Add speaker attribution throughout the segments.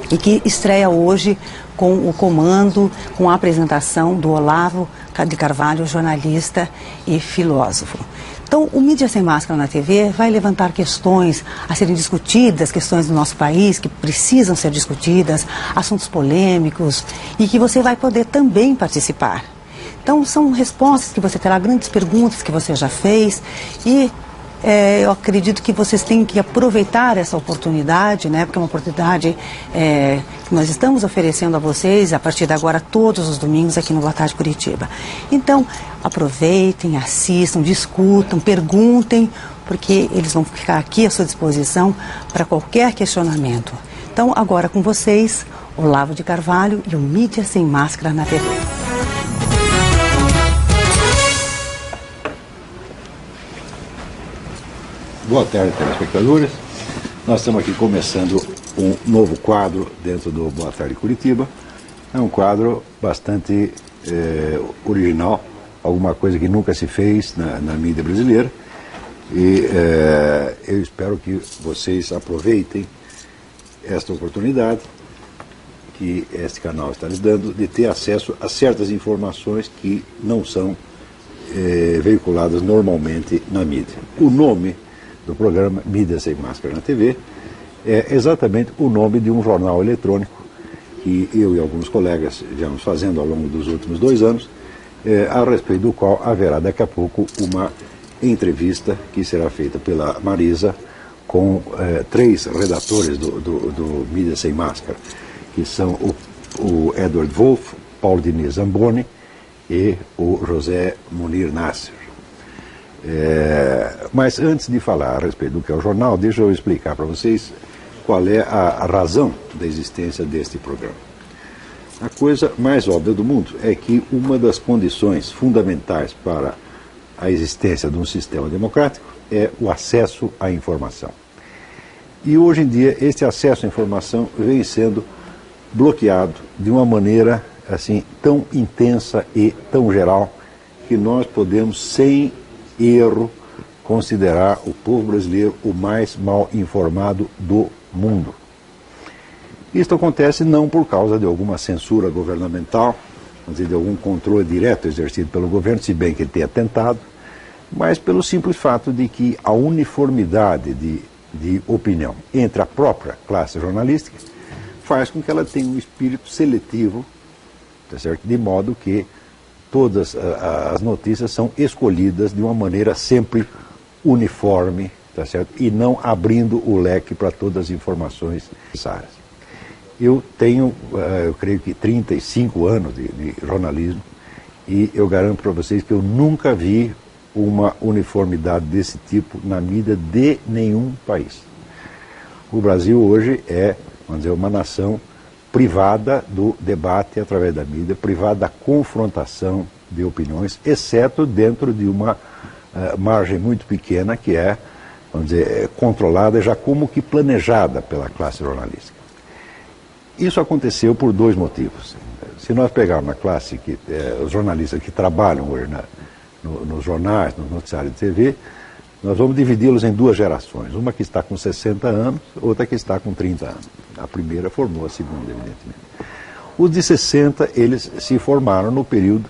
Speaker 1: E que estreia hoje com o comando, com a apresentação do Olavo de Carvalho, jornalista e filósofo. Então, o Mídia Sem Máscara na TV vai levantar questões a serem discutidas, questões do nosso país que precisam ser discutidas, assuntos polêmicos, e que você vai poder também participar. Então, são respostas que você terá, grandes perguntas que você já fez, e eu acredito que vocês têm que aproveitar essa oportunidade, né? Porque é uma oportunidade que nós estamos oferecendo a vocês a partir de agora, todos os domingos aqui no Boa Tarde Curitiba. Então, aproveitem, assistam, discutam, perguntem, porque eles vão ficar aqui à sua disposição para qualquer questionamento. Então, agora com vocês, Olavo de Carvalho e o Mídia Sem Máscara na TV.
Speaker 2: Boa tarde, telespectadores. Nós estamos aqui começando um novo quadro dentro do Boa Tarde Curitiba. É um quadro bastante original, alguma coisa que nunca se fez na mídia brasileira. E eu espero que vocês aproveitem esta oportunidade que este canal está lhes dando de ter acesso a certas informações que não são veiculadas normalmente na mídia. O nome do programa Mídia Sem Máscara na TV é exatamente o nome de um jornal eletrônico que eu e alguns colegas viemos fazendo ao longo dos últimos 2 anos, a respeito do qual haverá daqui a pouco uma entrevista que será feita pela Marisa com 3 redatores do Mídia Sem Máscara, que são o Edward Wolff, Paulo Diniz Zamboni e o José Munir Nasser. Mas antes de falar a respeito do que é o jornal, deixa eu explicar para vocês qual é a razão da existência deste programa. A coisa mais óbvia do mundo é que uma das condições fundamentais para a existência de um sistema democrático é o acesso à informação. E hoje em dia este acesso à informação vem sendo bloqueado de uma maneira assim tão intensa e tão geral que nós podemos, sem erro, considerar o povo brasileiro o mais mal informado do mundo. Isto acontece não por causa de alguma censura governamental, de algum controle direto exercido pelo governo, se bem que ele tenha tentado, mas pelo simples fato de que a uniformidade de opinião entre a própria classe jornalística faz com que ela tenha um espírito seletivo, tá certo? De modo que todas as notícias são escolhidas de uma maneira sempre uniforme, tá certo? E não abrindo o leque para todas as informações necessárias. Eu tenho, eu creio que 35 anos de jornalismo e eu garanto para vocês que eu nunca vi uma uniformidade desse tipo na mídia de nenhum país. O Brasil hoje é, vamos dizer, uma nação privada do debate através da mídia, privada da confrontação de opiniões, exceto dentro de uma margem muito pequena que é, vamos dizer, controlada já como que planejada pela classe jornalística. Isso aconteceu por 2 motivos. Se nós pegarmos a classe, os jornalistas que trabalham hoje nos jornais, nos noticiários de TV, nós vamos dividi-los em 2 gerações. Uma que está com 60 anos, outra que está com 30 anos. A primeira formou a segunda, evidentemente. Os de 60, eles se formaram no período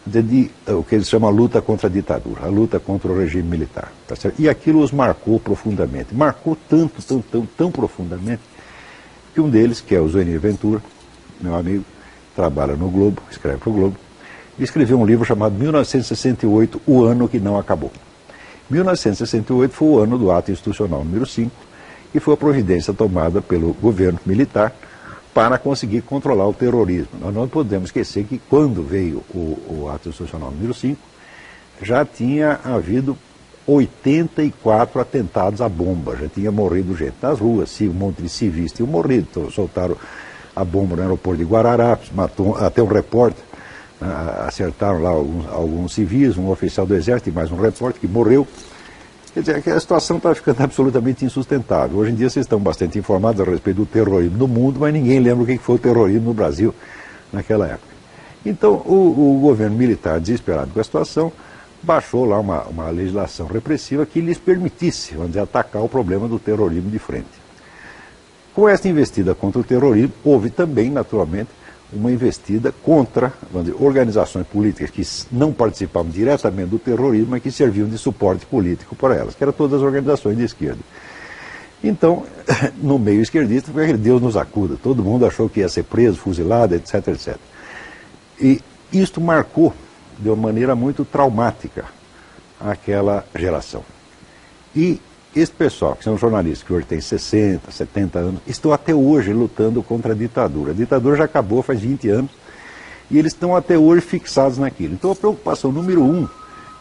Speaker 2: de o que eles chamam a luta contra a ditadura, a luta contra o regime militar. Tá certo? E aquilo os marcou profundamente. Marcou tão profundamente, que um deles, que é o Zuenir Ventura, meu amigo, trabalha no Globo, escreve para o Globo, escreveu um livro chamado 1968, o ano que não acabou. 1968 foi o ano do ato institucional número 5, que foi a providência tomada pelo governo militar para conseguir controlar o terrorismo. Nós não podemos esquecer que quando veio o ato institucional número 5, já tinha havido 84 atentados à bomba, já tinha morrido gente nas ruas, um monte de civis tinham morrido, então soltaram a bomba no aeroporto de Guararapes, matou até um repórter, acertaram lá alguns civis, um oficial do exército e mais um repórter que morreu. Quer dizer, que a situação está ficando absolutamente insustentável. Hoje em dia vocês estão bastante informados a respeito do terrorismo no mundo, mas ninguém lembra o que foi o terrorismo no Brasil naquela época. Então, o governo militar, desesperado com a situação, baixou lá uma legislação repressiva que lhes permitisse, vamos dizer, atacar o problema do terrorismo de frente. Com esta investida contra o terrorismo, houve também, naturalmente, uma investida contra, vamos dizer, organizações políticas que não participavam diretamente do terrorismo, mas que serviam de suporte político para elas, que eram todas as organizações de esquerda. Então, no meio esquerdista, Deus nos acuda, todo mundo achou que ia ser preso, fuzilado, etc, etc. E isto marcou, de uma maneira muito traumática, aquela geração. E esse pessoal, que são jornalistas que hoje têm 60, 70 anos, estão até hoje lutando contra a ditadura. A ditadura já acabou faz 20 anos e eles estão até hoje fixados naquilo. Então a preocupação número 1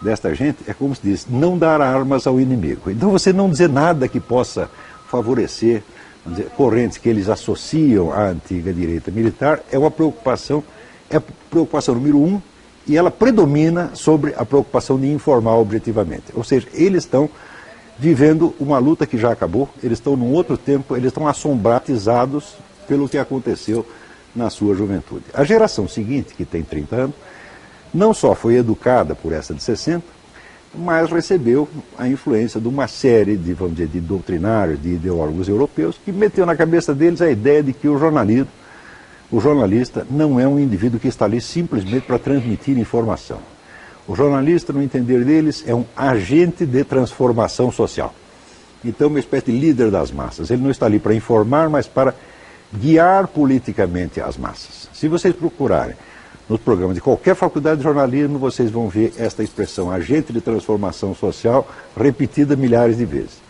Speaker 2: desta gente é, como se diz, não dar armas ao inimigo. Então você não dizer nada que possa favorecer, vamos dizer, correntes que eles associam à antiga direita militar, é a preocupação número 1 e ela predomina sobre a preocupação de informar objetivamente. Ou seja, eles estão vivendo uma luta que já acabou, eles estão num outro tempo, eles estão assombratizados pelo que aconteceu na sua juventude. A geração seguinte, que tem 30 anos, não só foi educada por essa de 60, mas recebeu a influência de uma série de, vamos dizer, de doutrinários, de ideólogos europeus, que meteu na cabeça deles a ideia de que o jornalista não é um indivíduo que está ali simplesmente para transmitir informação. O jornalista, no entender deles, é um agente de transformação social. Então, uma espécie de líder das massas. Ele não está ali para informar, mas para guiar politicamente as massas. Se vocês procurarem nos programas de qualquer faculdade de jornalismo, vocês vão ver esta expressão, agente de transformação social, repetida milhares de vezes.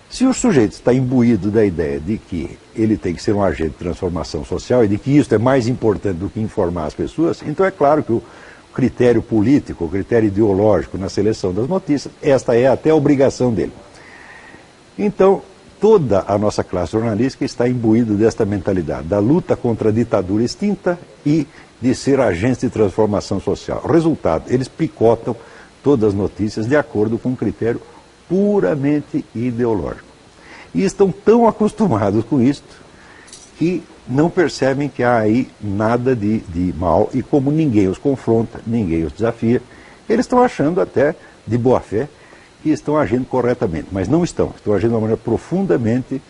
Speaker 2: Se o sujeito está imbuído da ideia de que ele tem que ser um agente de transformação social e de que isso é mais importante do que informar as pessoas, então é claro que o critério político, o critério ideológico na seleção das notícias, esta é até a obrigação dele. Então, toda a nossa classe jornalística está imbuída desta mentalidade, da luta contra a ditadura extinta e de ser agentes de transformação social. Resultado, eles picotam todas as notícias de acordo com um critério puramente ideológico. E estão tão acostumados com isto que não percebem que há aí nada de mal, e como ninguém os confronta, ninguém os desafia, eles estão achando até de boa fé que estão agindo corretamente, mas não estão agindo de uma maneira profundamente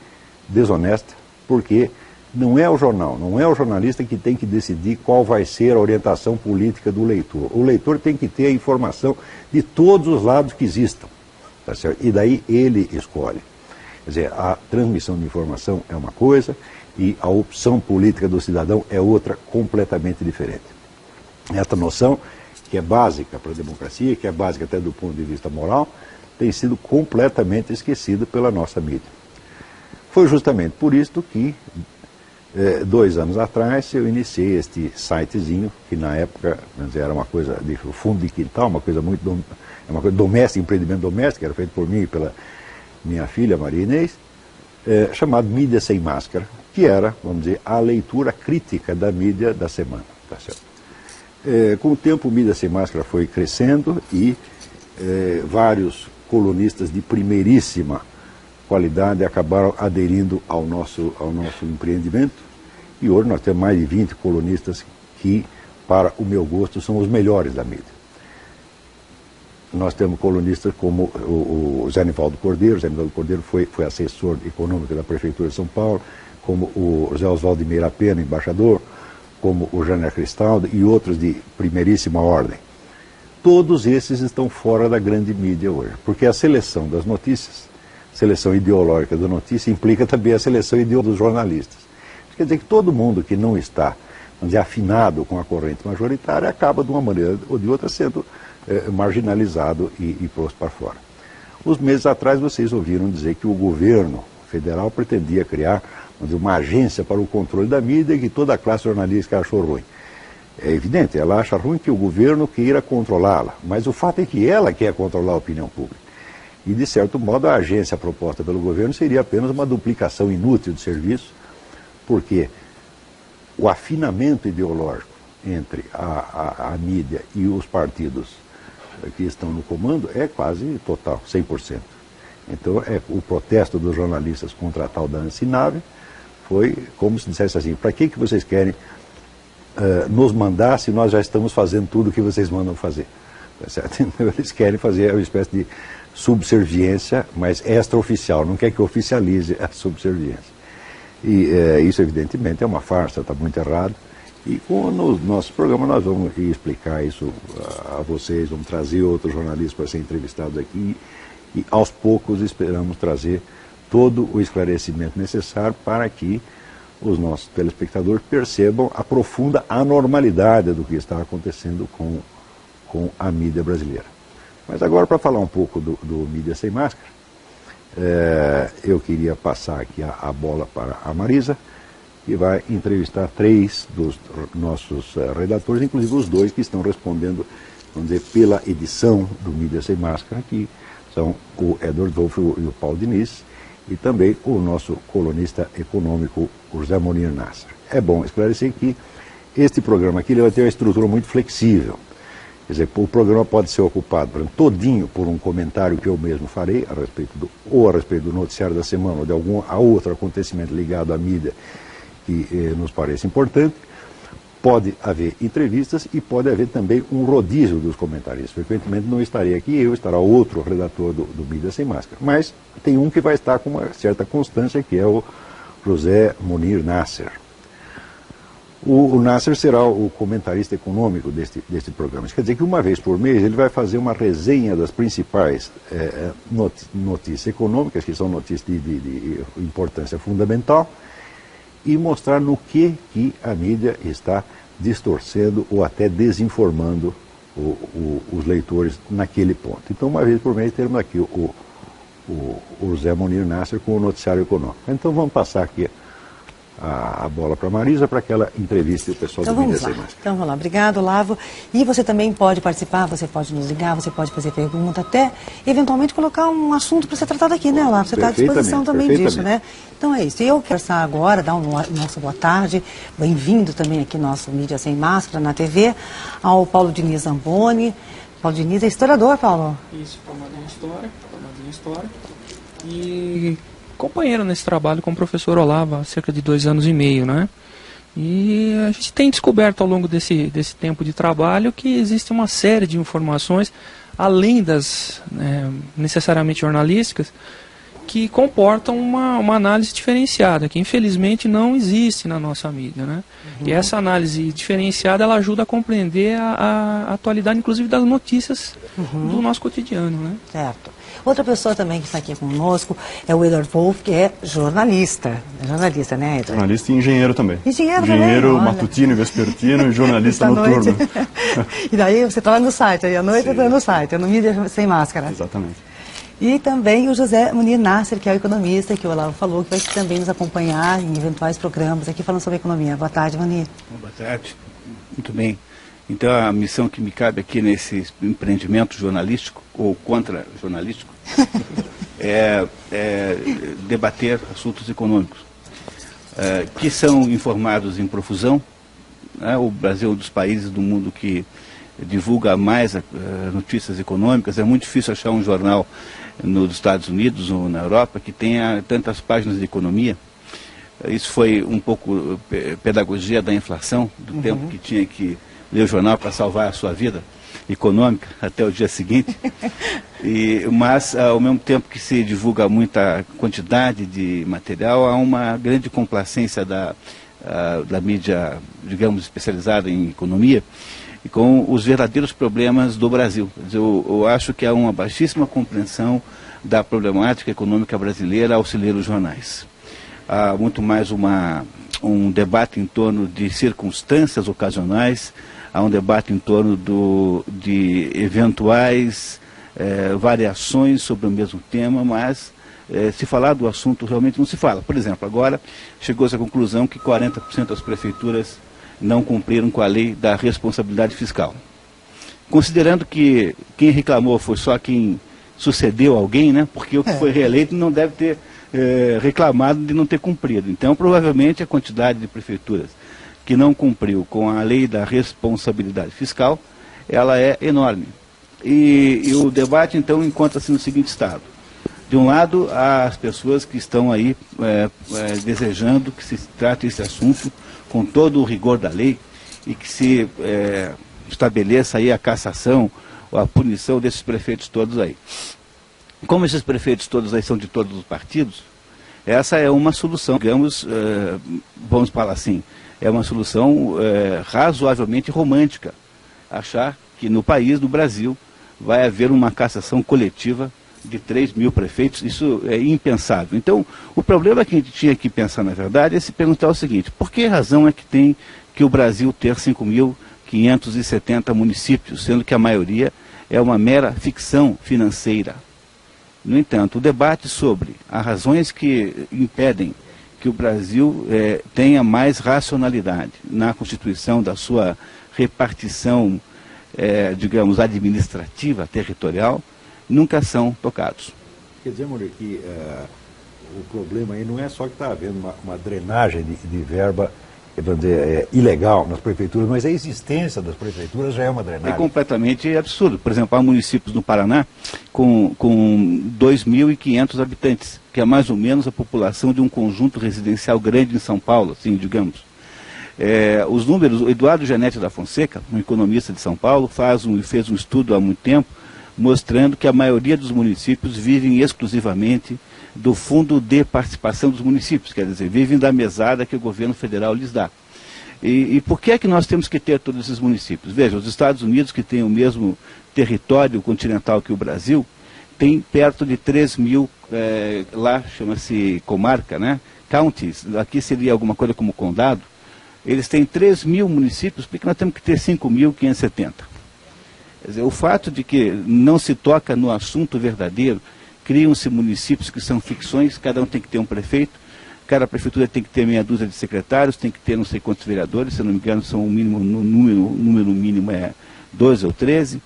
Speaker 2: desonesta, porque não é o jornal, não é o jornalista que tem que decidir qual vai ser a orientação política do leitor. O leitor tem que ter a informação de todos os lados que existam, tá certo? E daí ele escolhe. Quer dizer, a transmissão de informação é uma coisa e a opção política do cidadão é outra completamente diferente. Esta noção, que é básica para a democracia, que é básica até do ponto de vista moral, tem sido completamente esquecida pela nossa mídia. Foi justamente por isso que, 2 anos atrás, eu iniciei este sitezinho, que na época era uma coisa de fundo de quintal, uma coisa doméstica, empreendimento doméstico, era feito por mim e pela minha filha, Maria Inês, chamado Mídia Sem Máscara, que era, vamos dizer, a leitura crítica da mídia da semana. Tá certo? Com o tempo, o Mídia Sem Máscara foi crescendo e vários colunistas de primeiríssima qualidade acabaram aderindo ao nosso empreendimento, e hoje nós temos mais de 20 colunistas que, para o meu gosto, são os melhores da mídia. Nós temos colunistas como o Zé Nivaldo Cordeiro. O Zé Nivaldo Cordeiro foi assessor econômico da Prefeitura de São Paulo, como o José Oswaldo de Meira Pena, embaixador, como o Jânio Cristaldo e outros de primeiríssima ordem. Todos esses estão fora da grande mídia hoje, porque a seleção das notícias, seleção ideológica da notícia, implica também a seleção ideológica dos jornalistas. Isso quer dizer que todo mundo que não está, vamos dizer, afinado com a corrente majoritária acaba, de uma maneira ou de outra, sendo marginalizado e posto para fora. Uns meses atrás vocês ouviram dizer que o governo federal pretendia criar, vamos dizer, uma agência para o controle da mídia, que toda a classe jornalística achou ruim. É evidente, ela acha ruim que o governo queira controlá-la, mas o fato é que ela quer controlar a opinião pública. E, de certo modo, a agência proposta pelo governo seria apenas uma duplicação inútil de serviço, porque o afinamento ideológico entre a mídia e os partidos que estão no comando é quase total, 100%. Então, o protesto dos jornalistas contra a tal da Ancinave foi como se dissesse assim: para que vocês querem nos mandar se nós já estamos fazendo tudo o que vocês mandam fazer? Tá certo? Então, eles querem fazer uma espécie de subserviência, mas extraoficial, não quer que oficialize a subserviência. E isso, evidentemente, é uma farsa, está muito errado. E no nosso programa nós vamos explicar isso a vocês, vamos trazer outros jornalistas para serem entrevistados aqui e aos poucos esperamos trazer todo o esclarecimento necessário para que os nossos telespectadores percebam a profunda anormalidade do que está acontecendo com a mídia brasileira. Mas agora, para falar um pouco do Mídia Sem Máscara, eu queria passar aqui a bola para a Marisa, que vai entrevistar 3 dos nossos redatores, inclusive os 2 que estão respondendo, vamos dizer, pela edição do Mídia Sem Máscara, que são o Edward Wolff e o Paulo Diniz, e também o nosso colunista econômico, o José Munir Nasser. É bom esclarecer que este programa aqui ele vai ter uma estrutura muito flexível. Quer dizer, o programa pode ser ocupado, por exemplo, todinho por um comentário que eu mesmo farei, a respeito do noticiário da semana, ou de algum outro acontecimento ligado à mídia, que nos parece importante. Pode haver entrevistas e pode haver também um rodízio dos comentaristas. Frequentemente não estarei aqui eu, estará outro redator do Mídia Sem Máscara. Mas tem um que vai estar com uma certa constância, que é o José Munir Nasser. O Nasser será o comentarista econômico deste programa. Isso quer dizer que uma vez por mês ele vai fazer uma resenha das principais notícias econômicas, que são notícias de importância fundamental, e mostrar no que a mídia está distorcendo ou até desinformando os leitores naquele ponto. Então, uma vez por mês, teremos aqui o José Munir Nasser com o noticiário econômico. Então, vamos passar aqui a bola para a Marisa para que ela entreviste o pessoal do Mídia Sem Máscara.
Speaker 1: Então vamos lá, obrigado, Olavo. E você também pode participar, você pode nos ligar, você pode fazer pergunta, até eventualmente colocar um assunto para ser tratado aqui, né, Olavo? Você está à disposição também disso, né? Então é isso. E eu quero conversar agora, dar nossa boa tarde, bem-vindo também aqui no nosso Mídia Sem Máscara na TV, ao Paulo Diniz Zamboni. Paulo Diniz é historiador, Paulo?
Speaker 3: Isso, formado em História. E companheiro nesse trabalho com o professor Olavo há cerca de 2 anos e meio, né? E a gente tem descoberto ao longo desse tempo de trabalho que existe uma série de informações, além das necessariamente jornalísticas, que comportam uma análise diferenciada, que infelizmente não existe na nossa mídia, né? Uhum. E essa análise diferenciada, ela ajuda a compreender a atualidade, inclusive, das notícias do nosso cotidiano, né?
Speaker 1: Certo. Outra pessoa também que está aqui conosco é o Edward Wolff, que é jornalista. É jornalista, né, Edward?
Speaker 4: Jornalista e engenheiro também.
Speaker 1: Engenheiro também,
Speaker 4: matutino, vespertino e jornalista noturno.
Speaker 1: E daí você está lá no site, aí à noite está no site, é no Mídia Sem Máscara.
Speaker 4: Exatamente.
Speaker 1: E também o José Munir Nasser, que é o economista, que o Olavo falou, que vai também nos acompanhar em eventuais programas aqui falando sobre economia. Boa tarde, Munir.
Speaker 5: Boa tarde. Muito bem. Então, a missão que me cabe aqui nesse empreendimento jornalístico, ou contra-jornalístico, é debater assuntos econômicos, que são informados em profusão. Né? O Brasil é um dos países do mundo que divulga mais notícias econômicas. É muito difícil achar um jornal nos Estados Unidos ou na Europa que tenha tantas páginas de economia. Isso foi um pouco pedagogia da inflação, do tempo que tinha que ler o jornal para salvar a sua vida econômica até o dia seguinte. Mas, ao mesmo tempo que se divulga muita quantidade de material, há uma grande complacência da mídia, digamos, especializada em economia, e com os verdadeiros problemas do Brasil. Eu acho que há uma baixíssima compreensão da problemática econômica brasileira ao se ler os jornais. Há muito mais um debate em torno de circunstâncias ocasionais, há um debate em torno de eventuais variações sobre o mesmo tema, mas se falar do assunto realmente não se fala. Por exemplo, agora chegou-se à conclusão que 40% das prefeituras não cumpriram com a lei da responsabilidade fiscal. Considerando que quem reclamou foi só quem sucedeu alguém, né? Porque o que foi reeleito não deve ter reclamado de não ter cumprido. Então, provavelmente, a quantidade de prefeituras que não cumpriu com a lei da responsabilidade fiscal, ela é enorme. E o debate, então, encontra-se no seguinte estado. De um lado, há as pessoas que estão aí desejando que se trate esse assunto com todo o rigor da lei e que se estabeleça aí a cassação ou a punição desses prefeitos todos aí. Como esses prefeitos todos aí são de todos os partidos, Essa é uma solução, digamos, vamos falar assim, é uma solução razoavelmente romântica. Achar que no país, no Brasil, vai haver uma cassação coletiva de 3 mil prefeitos, isso é impensável. Então, o problema que a gente tinha que pensar, na verdade, é se perguntar o seguinte: por que razão é que tem que o Brasil ter 5.570 municípios, sendo que a maioria é uma mera ficção financeira? No entanto, o debate sobre as razões que impedem que o Brasil tenha mais racionalidade na constituição da sua repartição, digamos, administrativa, territorial, nunca são tocados.
Speaker 2: Quer dizer, Moreira, que o problema aí não é só que está havendo uma drenagem de verba, vamos dizer, ilegal nas prefeituras, mas a existência das prefeituras já é uma drenagem.
Speaker 5: É completamente absurdo. Por exemplo, há municípios no Paraná com 2.500 habitantes, que é mais ou menos a população de um conjunto residencial grande em São Paulo, assim, digamos. Os números, o Eduardo Janete da Fonseca, um economista de São Paulo, fez um estudo há muito tempo, mostrando que a maioria dos municípios vivem exclusivamente do Fundo de Participação dos Municípios, quer dizer, vivem da mesada que o governo federal lhes dá. E por que é que nós temos que ter todos esses municípios? Veja, os Estados Unidos, que têm o mesmo território continental que o Brasil, tem perto de 3 mil, lá chama-se comarca, né? Counties, aqui seria alguma coisa como condado. Eles têm 3 mil municípios, porque nós temos que ter 5.570. Quer dizer, o fato de que não se toca no assunto verdadeiro, criam-se municípios que são ficções, cada um tem que ter um prefeito, cada prefeitura tem que ter meia dúzia de secretários, tem que ter não sei quantos vereadores, se eu não me engano, são o número mínimo é 12 ou 13,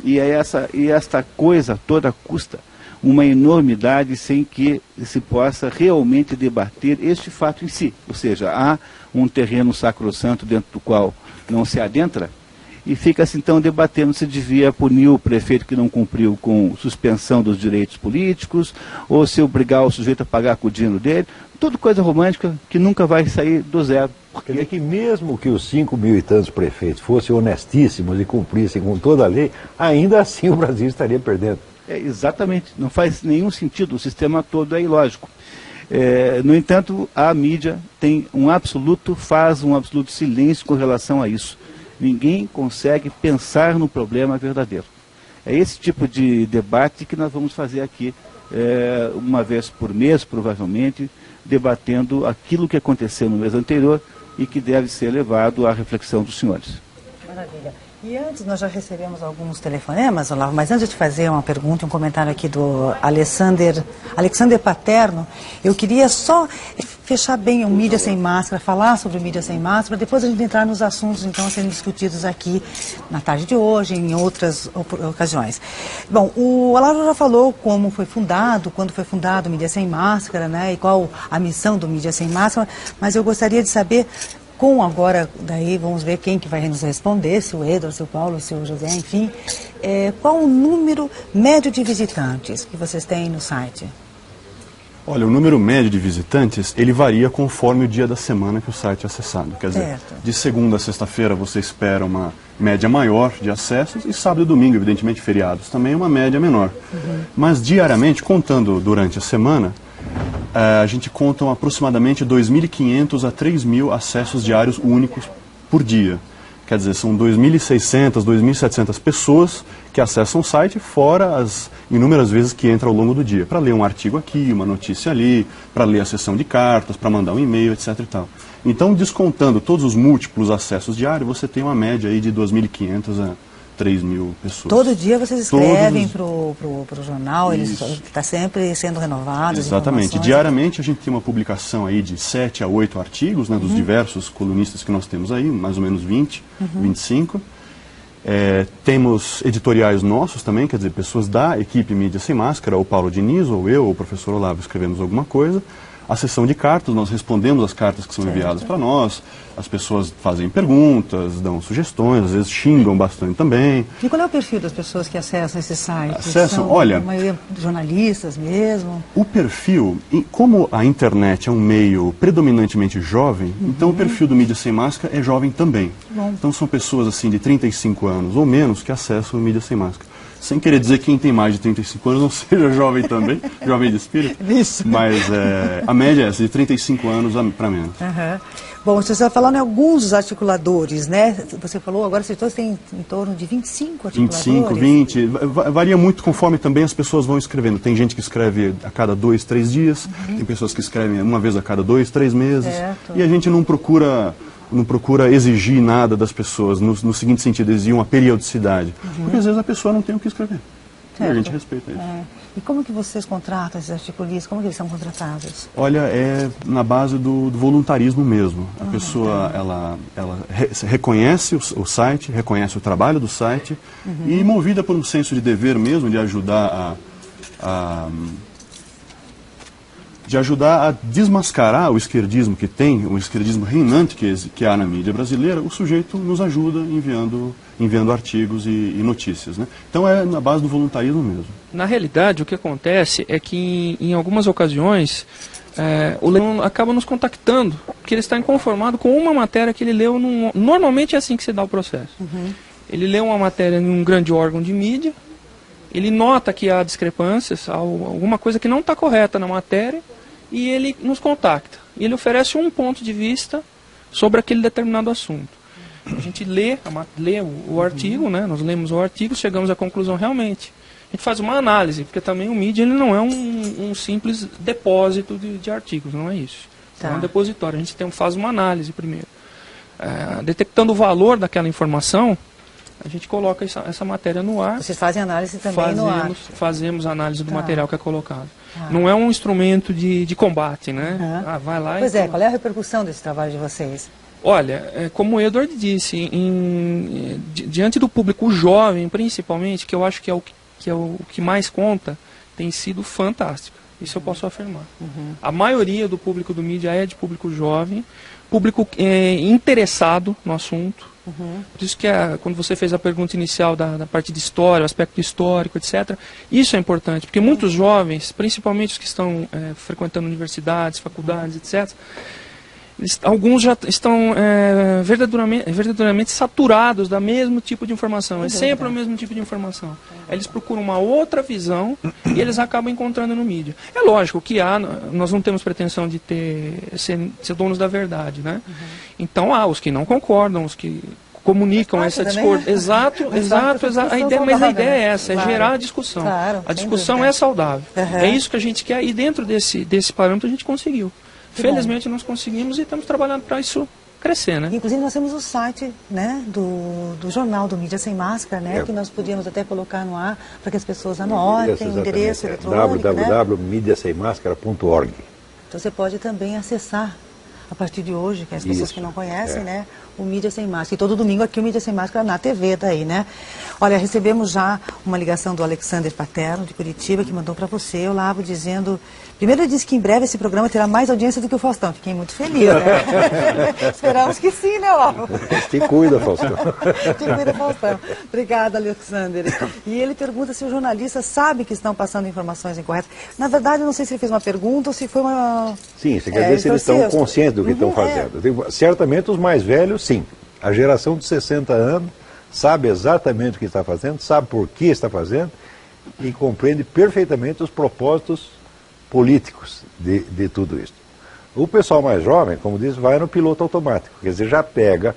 Speaker 5: e esta coisa toda custa uma enormidade sem que se possa realmente debater este fato em si. Ou seja, há um terreno sacrossanto dentro do qual não se adentra, e fica-se então debatendo se devia punir o prefeito que não cumpriu com suspensão dos direitos políticos, ou se obrigar o sujeito a pagar com o dinheiro dele. Tudo coisa romântica que nunca vai sair do zero.
Speaker 2: Quer dizer que mesmo que os 5 mil e tantos prefeitos fossem honestíssimos e cumprissem com toda a lei, ainda assim o Brasil estaria perdendo.
Speaker 5: Exatamente, não faz nenhum sentido, o sistema todo é ilógico. No entanto, a mídia faz um absoluto silêncio com relação a isso. Ninguém consegue pensar no problema verdadeiro. É esse tipo de debate que nós vamos fazer aqui, uma vez por mês, provavelmente, debatendo aquilo que aconteceu no mês anterior e que deve ser levado à reflexão dos senhores.
Speaker 1: Maravilha. E antes, nós já recebemos alguns telefonemas, Olavo, mas antes de fazer uma pergunta, um comentário aqui do Alexander Paterno, eu queria só fechar bem o Mídia Sem Máscara, falar sobre o Mídia Sem Máscara, depois a gente entrar nos assuntos, então, a serem discutidos aqui na tarde de hoje, em outras ocasiões. Bom, o Olavo já falou como foi fundado, quando foi fundado o Mídia Sem Máscara, né, e qual a missão do Mídia Sem Máscara, mas eu gostaria de saber, agora, daí vamos ver quem que vai nos responder, se o Edward, se o Paulo, se o José, enfim, qual o número médio de visitantes que vocês têm no site?
Speaker 4: Olha, o número médio de visitantes, ele varia conforme o dia da semana que o site é acessado. Quer dizer, de segunda a sexta-feira você espera uma média maior de acessos e sábado e domingo, evidentemente feriados, também uma média menor. Mas diariamente, contando durante a semana, a gente conta aproximadamente 2.500 a 3.000 acessos diários únicos por dia. Quer dizer, são 2.600, 2.700 pessoas que acessam o site, fora as inúmeras vezes que entram ao longo do dia, para ler um artigo aqui, uma notícia ali, para ler a sessão de cartas, para mandar um e-mail, etc. e tal. Então, descontando todos os múltiplos acessos diários, você tem uma média aí de 2.500 a 3.000 pessoas.
Speaker 1: Todo dia vocês escrevem para o jornal, ele está sempre sendo renovado.
Speaker 4: Exatamente. Diariamente a gente tem uma publicação aí de 7 a 8 artigos, né, dos diversos colunistas que nós temos aí, mais ou menos 20, 25. Temos editoriais nossos também, quer dizer, pessoas da equipe Mídia Sem Máscara, ou Paulo Diniz, ou eu, ou o professor Olavo escrevemos alguma coisa. A sessão de cartas, nós respondemos as cartas que são enviadas para nós, as pessoas fazem perguntas, dão sugestões, às vezes xingam bastante também.
Speaker 1: E qual é o perfil das pessoas que acessam esse site?
Speaker 4: Acessam, olha,
Speaker 1: a maioria jornalistas mesmo?
Speaker 4: O perfil, como a internet é um meio predominantemente jovem, então o perfil do Mídia Sem Máscara é jovem também. Então são pessoas assim de 35 anos ou menos que acessam o Mídia Sem Máscara. Sem querer dizer que quem tem mais de 35 anos não seja jovem também, jovem de espírito.
Speaker 1: Isso.
Speaker 4: Mas a média é essa, de 35 anos para menos.
Speaker 1: Uhum. Bom, você está falando em alguns dos articuladores, né? Você falou, agora você tem em torno de 25 articuladores.
Speaker 4: 25, 20, varia muito conforme também as pessoas vão escrevendo. Tem gente que escreve a cada 2, 3 dias, tem pessoas que escrevem uma vez a cada 2, 3 meses. Certo. E a gente não procura exigir nada das pessoas, no seguinte sentido, exigir uma periodicidade. Porque às vezes a pessoa não tem o que escrever. Certo. E a gente respeita isso.
Speaker 1: E como que vocês contratam esses articulistas? Como que eles são contratados?
Speaker 4: Olha, é na base do voluntarismo mesmo. A pessoa, ela reconhece o site, reconhece o trabalho do site e, movida por um senso de dever mesmo, de ajudar a desmascarar o esquerdismo que tem, o esquerdismo reinante que há na mídia brasileira, o sujeito nos ajuda enviando artigos e notícias, né? Então é na base do voluntarismo mesmo.
Speaker 3: Na realidade, o que acontece é que em algumas ocasiões o leitor acaba nos contactando, porque ele está inconformado com uma matéria que ele leu. Normalmente é assim que se dá o processo. Ele lê uma matéria em um grande órgão de mídia, ele nota que há discrepâncias, alguma coisa que não está correta na matéria, e ele nos contacta. E ele oferece um ponto de vista sobre aquele determinado assunto. A gente lê o artigo, né? Nós lemos o artigo, chegamos à conclusão realmente. A gente faz uma análise, porque também o mídia ele não é um simples depósito de artigos, não é isso. É um depositório. A gente faz uma análise primeiro. Detectando o valor daquela informação, a gente coloca essa matéria no ar.
Speaker 1: Vocês fazem análise também no ar?
Speaker 3: Fazemos análise do material que é colocado. Não é um instrumento de combate, né? Vai lá
Speaker 1: pois qual é a repercussão desse trabalho de vocês?
Speaker 3: Olha, como o Edward disse, diante do público jovem, principalmente, que eu acho que é o que mais conta, tem sido fantástico. Isso eu posso afirmar. A maioria do público do mídia é de público jovem, público interessado no assunto. Por isso que quando você fez a pergunta inicial da parte de história, o aspecto histórico, etc., isso é importante, porque muitos jovens, principalmente os que estão frequentando universidades, faculdades, etc., alguns já estão verdadeiramente saturados do mesmo tipo de informação. É sempre o mesmo tipo de informação. Eles procuram uma outra visão e eles acabam encontrando no mídia. É lógico que nós não temos pretensão de ser donos da verdade, né? Então há os que não concordam, os que comunicam essa discordância. Exato. Mas a ideia é essa, é gerar a discussão. A discussão é saudável. É isso que a gente quer e dentro desse parâmetro a gente conseguiu. Felizmente nós conseguimos e estamos trabalhando para isso crescer, né?
Speaker 1: Inclusive nós temos o site, né, do jornal do Mídia Sem Máscara, né, que nós podíamos até colocar no ar para que as pessoas anotem o endereço eletrônico,
Speaker 2: www.mediasemmascara.org.
Speaker 1: Então você pode também acessar a partir de hoje, que as pessoas que não conhecem, né, o Mídia Sem Máscara. E todo domingo aqui o Mídia Sem Máscara na TV daí, né? Olha, recebemos já uma ligação do Alexander Paterno, de Curitiba, que mandou para você, Olavo, dizendo... Primeiro ele disse que em breve esse programa terá mais audiência do que o Faustão. Fiquei muito feliz, né? Esperamos que sim, né, Olavo?
Speaker 2: Te cuida, Faustão.
Speaker 1: Te cuida, Faustão. Obrigada, Alexander. E ele pergunta se os jornalistas sabem que estão passando informações incorretas. Na verdade, eu não sei se ele fez uma pergunta ou se foi uma...
Speaker 2: Sim, você quer dizer se eles estão conscientes do que estão fazendo. Certamente os mais velhos, sim. A geração de 60 anos sabe exatamente o que está fazendo, sabe por que está fazendo e compreende perfeitamente os propósitos políticos de tudo isso. O pessoal mais jovem, como diz, vai no piloto automático, quer dizer, já pega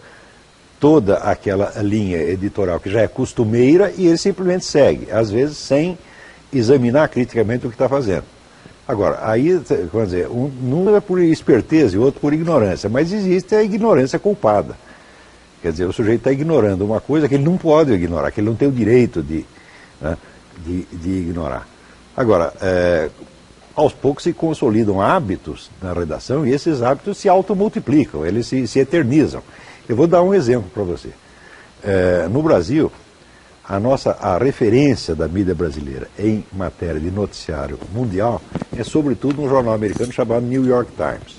Speaker 2: toda aquela linha editorial que já é costumeira e ele simplesmente segue, às vezes sem examinar criticamente o que está fazendo. Agora, aí, vamos dizer, um é por esperteza e outro por ignorância, mas existe a ignorância culpada. Quer dizer, o sujeito está ignorando uma coisa que ele não pode ignorar, que ele não tem o direito de ignorar. Agora, aos poucos se consolidam hábitos na redação e esses hábitos se automultiplicam, eles se eternizam. Eu vou dar um exemplo para você. No Brasil, a referência da mídia brasileira em matéria de noticiário mundial é sobretudo um jornal americano chamado New York Times.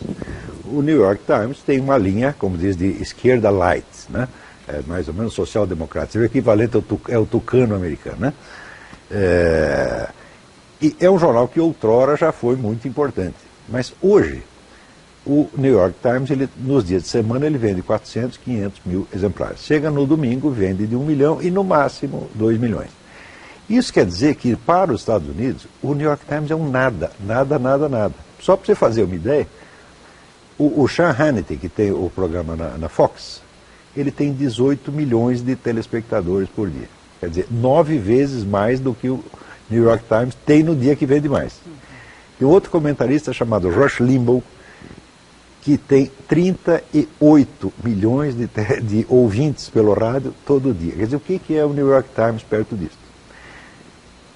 Speaker 2: O New York Times tem uma linha, como diz, de esquerda light, né? Mais ou menos social-democrata. O equivalente é o tucano americano, né? E é um jornal que outrora já foi muito importante. Mas hoje, o New York Times, nos dias de semana, ele vende 400, 500 mil exemplares. Chega no domingo, vende de 1 milhão e no máximo 2 milhões. Isso quer dizer que, para os Estados Unidos, o New York Times é um nada, nada, nada, nada. Só para você fazer uma ideia, o Sean Hannity, que tem o programa na Fox, ele tem 18 milhões de telespectadores por dia. Quer dizer, 9 vezes mais do que o New York Times tem no dia que vende mais. E outro comentarista chamado Rush Limbaugh, que tem 38 milhões de ouvintes pelo rádio todo dia. Quer dizer, o que é o New York Times perto disso?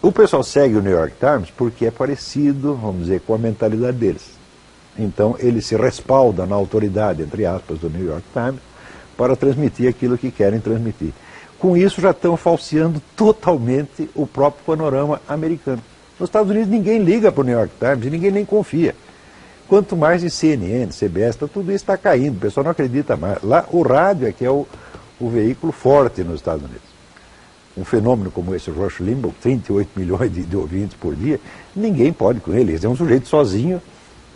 Speaker 2: O pessoal segue o New York Times porque é parecido, vamos dizer, com a mentalidade deles. Então, ele se respalda na autoridade, entre aspas, do New York Times para transmitir aquilo que querem transmitir. Com isso, já estão falseando totalmente o próprio panorama americano. Nos Estados Unidos, ninguém liga para o New York Times e ninguém nem confia. Quanto mais em CNN, CBS, tudo isso está caindo, o pessoal não acredita mais. Lá, o rádio é que é o veículo forte nos Estados Unidos. Um fenômeno como esse, o Rush Limbaugh, 38 milhões de ouvintes por dia, ninguém pode com ele. Ele é um sujeito sozinho,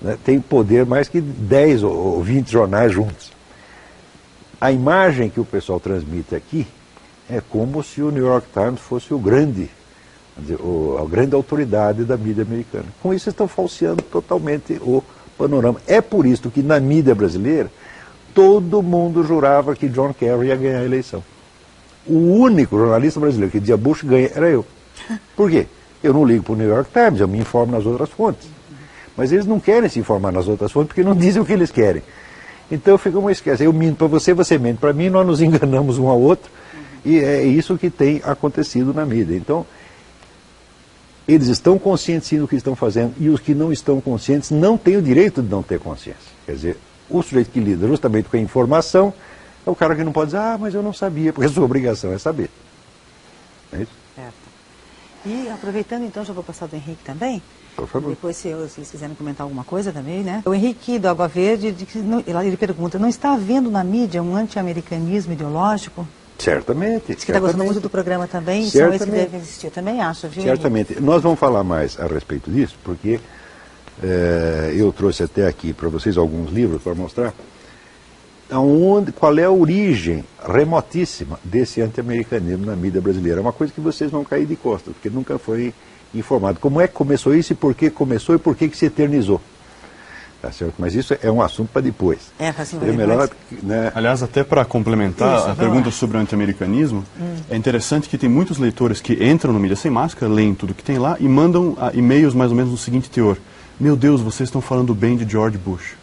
Speaker 2: né, tem poder mais que 10 ou 20 jornais juntos. A imagem que o pessoal transmite aqui é como se o New York Times fosse o grande, a grande autoridade da mídia americana. Com isso, estão falseando totalmente o panorama. É por isso que na mídia brasileira, todo mundo jurava que John Kerry ia ganhar a eleição. O único jornalista brasileiro que dizia Bush ganha era eu. Por quê? Eu não ligo para o New York Times, eu me informo nas outras fontes. Mas eles não querem se informar nas outras fontes porque não dizem o que eles querem. Então fica uma esquece. Eu minto para você, você mente para mim, nós nos enganamos um ao outro. E é isso que tem acontecido na mídia. Então, eles estão conscientes sim do que estão fazendo e os que não estão conscientes não têm o direito de não ter consciência. Quer dizer, o sujeito que lida justamente com a informação é o cara que não pode dizer, mas eu não sabia, porque a sua obrigação é saber. É isso?
Speaker 1: Certo. E aproveitando então, já vou passar do Henrique também.
Speaker 2: Por favor.
Speaker 1: Depois, se vocês quiserem comentar alguma coisa também, né? O Henrique do Água Verde, ele pergunta, não está havendo na mídia um anti-americanismo ideológico?
Speaker 2: Certamente.
Speaker 1: Diz que está gostando muito do programa também, e são esses que devem existir. Eu também acho, viu?
Speaker 2: Certamente. Henrique? Nós vamos falar mais a respeito disso, porque eu trouxe até aqui para vocês alguns livros para mostrar qual é a origem remotíssima desse anti-americanismo na mídia brasileira. É uma coisa que vocês vão cair de costas, porque nunca foi informado. Como é que começou isso e por que começou e por que se eternizou? Tá certo? Mas isso é um assunto para depois.
Speaker 1: É
Speaker 2: melhor, né?
Speaker 4: Aliás, até para complementar a pergunta sobre o anti-americanismo, é interessante que tem muitos leitores que entram no Mídia Sem Máscara, leem tudo que tem lá e mandam e-mails mais ou menos no seguinte teor. Meu Deus, vocês estão falando bem de George Bush.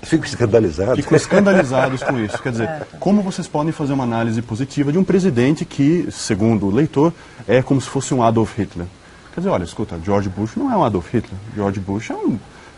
Speaker 2: Fico escandalizado.
Speaker 4: Ficam escandalizados com isso. Quer dizer, como vocês podem fazer uma análise positiva de um presidente que, segundo o leitor, é como se fosse um Adolf Hitler? Quer dizer, olha, escuta, George Bush não é um Adolf Hitler. George Bush é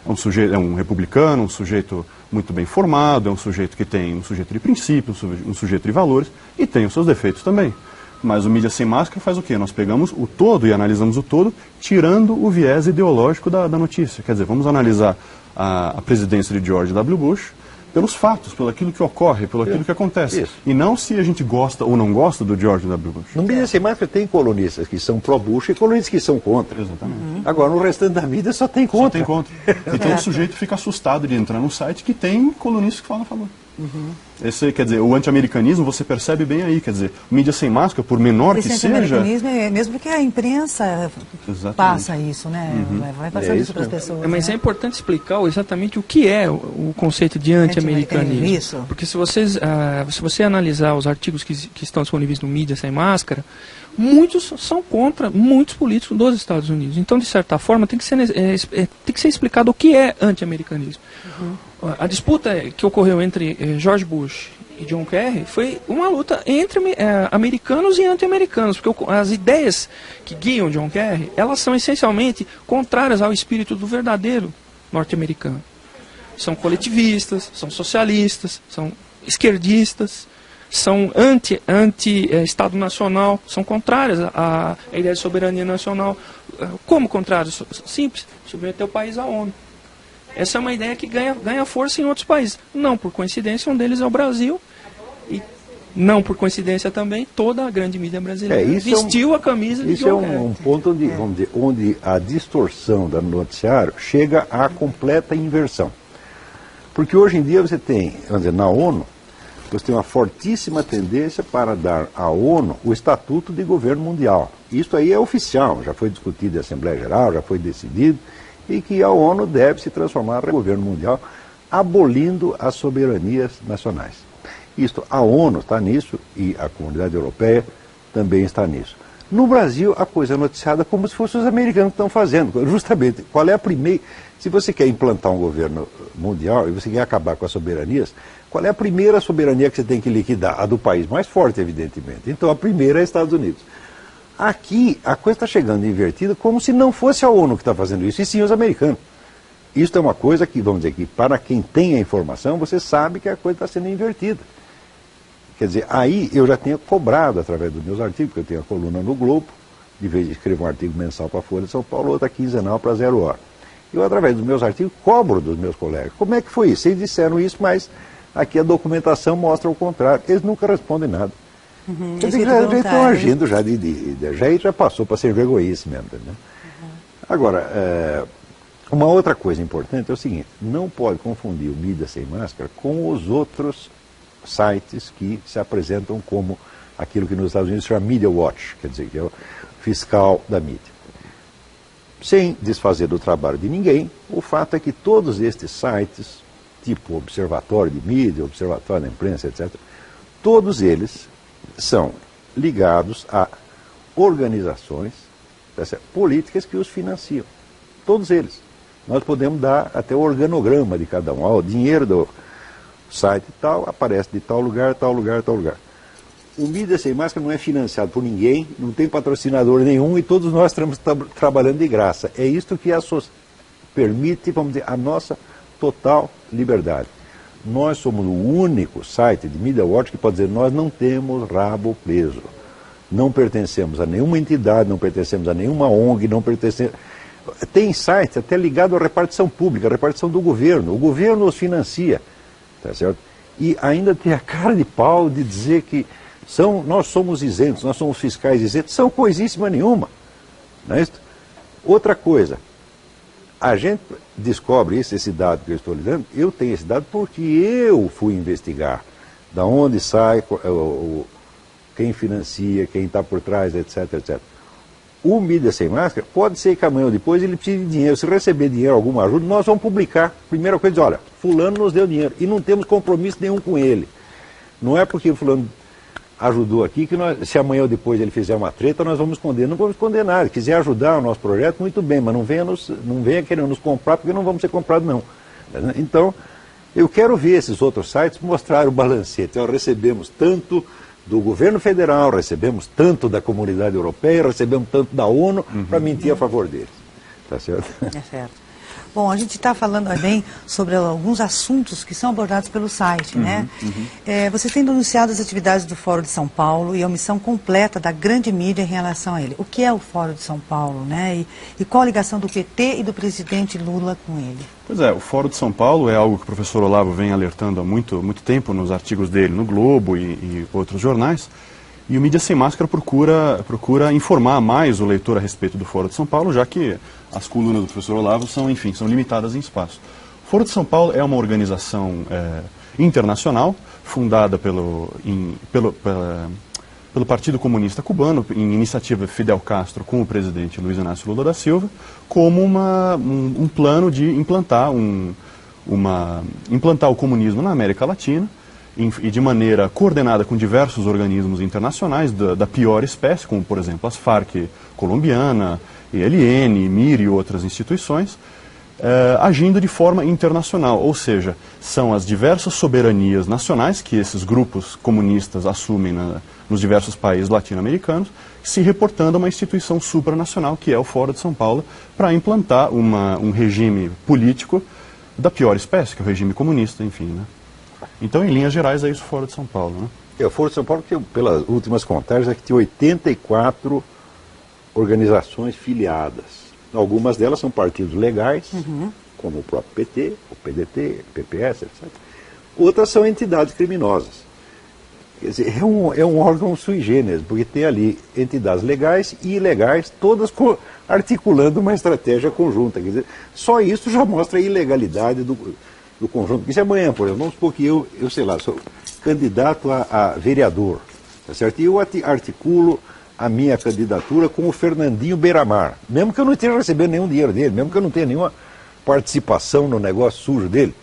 Speaker 4: um sujeito, é um republicano, um sujeito muito bem formado, é um sujeito que tem um sujeito de princípios, um sujeito de valores e tem os seus defeitos também. Mas o Mídia Sem Máscara faz o quê? Nós pegamos o todo e analisamos o todo, tirando o viés ideológico da notícia. Quer dizer, vamos analisar a presidência de George W. Bush pelos fatos, pelo aquilo que ocorre, pelo aquilo que acontece. Isso. E não se a gente gosta ou não gosta do George W. Bush.
Speaker 2: No Mídia Sem Máscara tem colunistas que são pró-Bush e colunistas que são contra.
Speaker 4: Exatamente.
Speaker 2: Agora, no restante da mídia só tem contra.
Speaker 4: Só tem contra. Então o sujeito fica assustado de entrar num site que tem colunistas que falam a favor. Esse, quer dizer, o anti-americanismo você percebe bem aí, quer dizer, Mídia Sem Máscara, por menor que seja...
Speaker 1: Esse anti-americanismo é mesmo porque a imprensa passa isso, né? Vai passando isso para as pessoas.
Speaker 3: Mas é importante explicar exatamente o que é o conceito de anti-americanismo.
Speaker 1: Isso.
Speaker 3: Porque se você analisar os artigos que estão disponíveis no Mídia Sem Máscara, muitos são contra muitos políticos dos Estados Unidos. Então, de certa forma, tem que ser explicado o que é anti-americanismo. A disputa que ocorreu entre George Bush e John Kerry foi uma luta entre americanos e anti-americanos, porque as ideias que guiam John Kerry, elas são essencialmente contrárias ao espírito do verdadeiro norte-americano. São coletivistas, são socialistas, são esquerdistas, são anti-Estado Nacional, são contrárias à ideia de soberania nacional. Como contrários? Simples, submeter o país à ONU. Essa é uma ideia que ganha força em outros países. Não por coincidência, um deles é o Brasil. E não por coincidência também, toda a grande mídia brasileira vestiu a camisa de John Kerry.
Speaker 2: Isso é um ponto onde, vamos dizer, onde a distorção do noticiário chega à completa inversão. Porque hoje em dia você tem, vamos dizer, na ONU, você tem uma fortíssima tendência para dar à ONU o Estatuto de Governo Mundial. Isso aí é oficial, já foi discutido em Assembleia Geral, já foi decidido, e que a ONU deve se transformar em governo mundial, abolindo as soberanias nacionais. Isto, a ONU está nisso e a comunidade europeia também está nisso. No Brasil, a coisa é noticiada como se fossem os americanos que estão fazendo. Justamente, qual é a primeira... Se você quer implantar um governo mundial e você quer acabar com as soberanias, qual é a primeira soberania que você tem que liquidar? A do país mais forte, evidentemente. Então, a primeira é Estados Unidos. Aqui, a coisa está chegando invertida como se não fosse a ONU que está fazendo isso, e sim os americanos. Isso é uma coisa que, vamos dizer que para quem tem a informação, você sabe que a coisa está sendo invertida. Quer dizer, aí eu já tenho cobrado através dos meus artigos, porque eu tenho a coluna no Globo, de vez de escrever um artigo mensal para a Folha de São Paulo, outra quinzenal para 0 Hora. Eu, através dos meus artigos, cobro dos meus colegas. Como é que foi isso? Eles disseram isso, mas aqui a documentação mostra o contrário. Eles nunca respondem nada. Quer dizer, já estão agindo, já passou para ser vergonhice mesmo. Né? Agora, uma outra coisa importante é o seguinte, não pode confundir o Mídia Sem Máscara com os outros sites que se apresentam como aquilo que nos Estados Unidos se chama Media Watch, quer dizer, que é o fiscal da mídia. Sem desfazer do trabalho de ninguém, o fato é que todos estes sites, tipo Observatório de Mídia, Observatório da Imprensa, etc., todos eles são ligados a organizações políticas que os financiam. Todos eles. Nós podemos dar até o organograma de cada um. O dinheiro do site tal aparece de tal lugar, tal lugar, tal lugar. O Mídia Sem Máscara não é financiado por ninguém, não tem patrocinador nenhum e todos nós estamos trabalhando de graça. É isto que permite, vamos dizer, a nossa total liberdade. Nós somos o único site de Media Watch que pode dizer nós não temos rabo preso. Não pertencemos a nenhuma entidade, não pertencemos a nenhuma ONG, não pertencemos... Tem sites até ligado à repartição pública, à repartição do governo. O governo os financia, tá certo? E ainda tem a cara de pau de dizer que nós somos isentos, nós somos fiscais isentos. São coisíssima nenhuma. Não é isso? Outra coisa, a gente descobre esse dado que eu estou lhe dando, eu tenho esse dado porque eu fui investigar da onde sai, quem financia, quem está por trás, etc, etc. O Mídia Sem Máscara, pode ser que amanhã ou depois ele precise de dinheiro. Se receber dinheiro, alguma ajuda, nós vamos publicar. Primeira coisa, olha, fulano nos deu dinheiro e não temos compromisso nenhum com ele. Não é porque o fulano ajudou aqui que se amanhã ou depois ele fizer uma treta, nós vamos esconder. Não vamos esconder nada. Se quiser ajudar o nosso projeto, muito bem, mas não venha querendo nos comprar, porque não vamos ser comprados, não. Então, eu quero ver esses outros sites mostrar o balancete. Então, recebemos tanto do governo federal, recebemos tanto da comunidade europeia, recebemos tanto da ONU para mentir a favor deles. Tá certo?
Speaker 1: É certo. Bom, a gente está falando também sobre alguns assuntos que são abordados pelo site, né? Vocês têm denunciado as atividades do Fórum de São Paulo e a omissão completa da grande mídia em relação a ele. O que é o Fórum de São Paulo, né? E qual a ligação do PT e do presidente Lula com ele?
Speaker 4: Pois é, o Fórum de São Paulo é algo que o professor Olavo vem alertando há muito tempo nos artigos dele no Globo e outros jornais. E o Mídia Sem Máscara procura informar mais o leitor a respeito do Fórum de São Paulo, já que as colunas do professor Olavo são limitadas em espaço. O Fórum de São Paulo é uma organização internacional, fundada pelo Partido Comunista Cubano, em iniciativa de Fidel Castro com o presidente Luiz Inácio Lula da Silva, como um plano de implantar o comunismo na América Latina, e de maneira coordenada com diversos organismos internacionais da pior espécie, como, por exemplo, as Farc colombiana, ELN, MIR e outras instituições, agindo de forma internacional, ou seja, são as diversas soberanias nacionais que esses grupos comunistas assumem nos diversos países latino-americanos, se reportando a uma instituição supranacional, que é o Fórum de São Paulo, para implantar um regime político da pior espécie, que é o regime comunista, enfim, né? Então, em linhas gerais, é isso o Fórum de São Paulo, né?
Speaker 2: O Fórum de São Paulo, que, pelas últimas contagens, é que tem 84 organizações filiadas. Algumas delas são partidos legais, como o próprio PT, o PDT, o PPS, etc. Outras são entidades criminosas. Quer dizer, é um órgão sui generis, porque tem ali entidades legais e ilegais, todas articulando uma estratégia conjunta. Quer dizer, só isso já mostra a ilegalidade do conjunto. Porque se amanhã, por exemplo, vamos supor que eu sei lá, sou candidato a vereador, tá certo? E eu articulo a minha candidatura com o Fernandinho Beiramar, mesmo que eu não esteja recebendo nenhum dinheiro dele, mesmo que eu não tenha nenhuma participação no negócio sujo dele.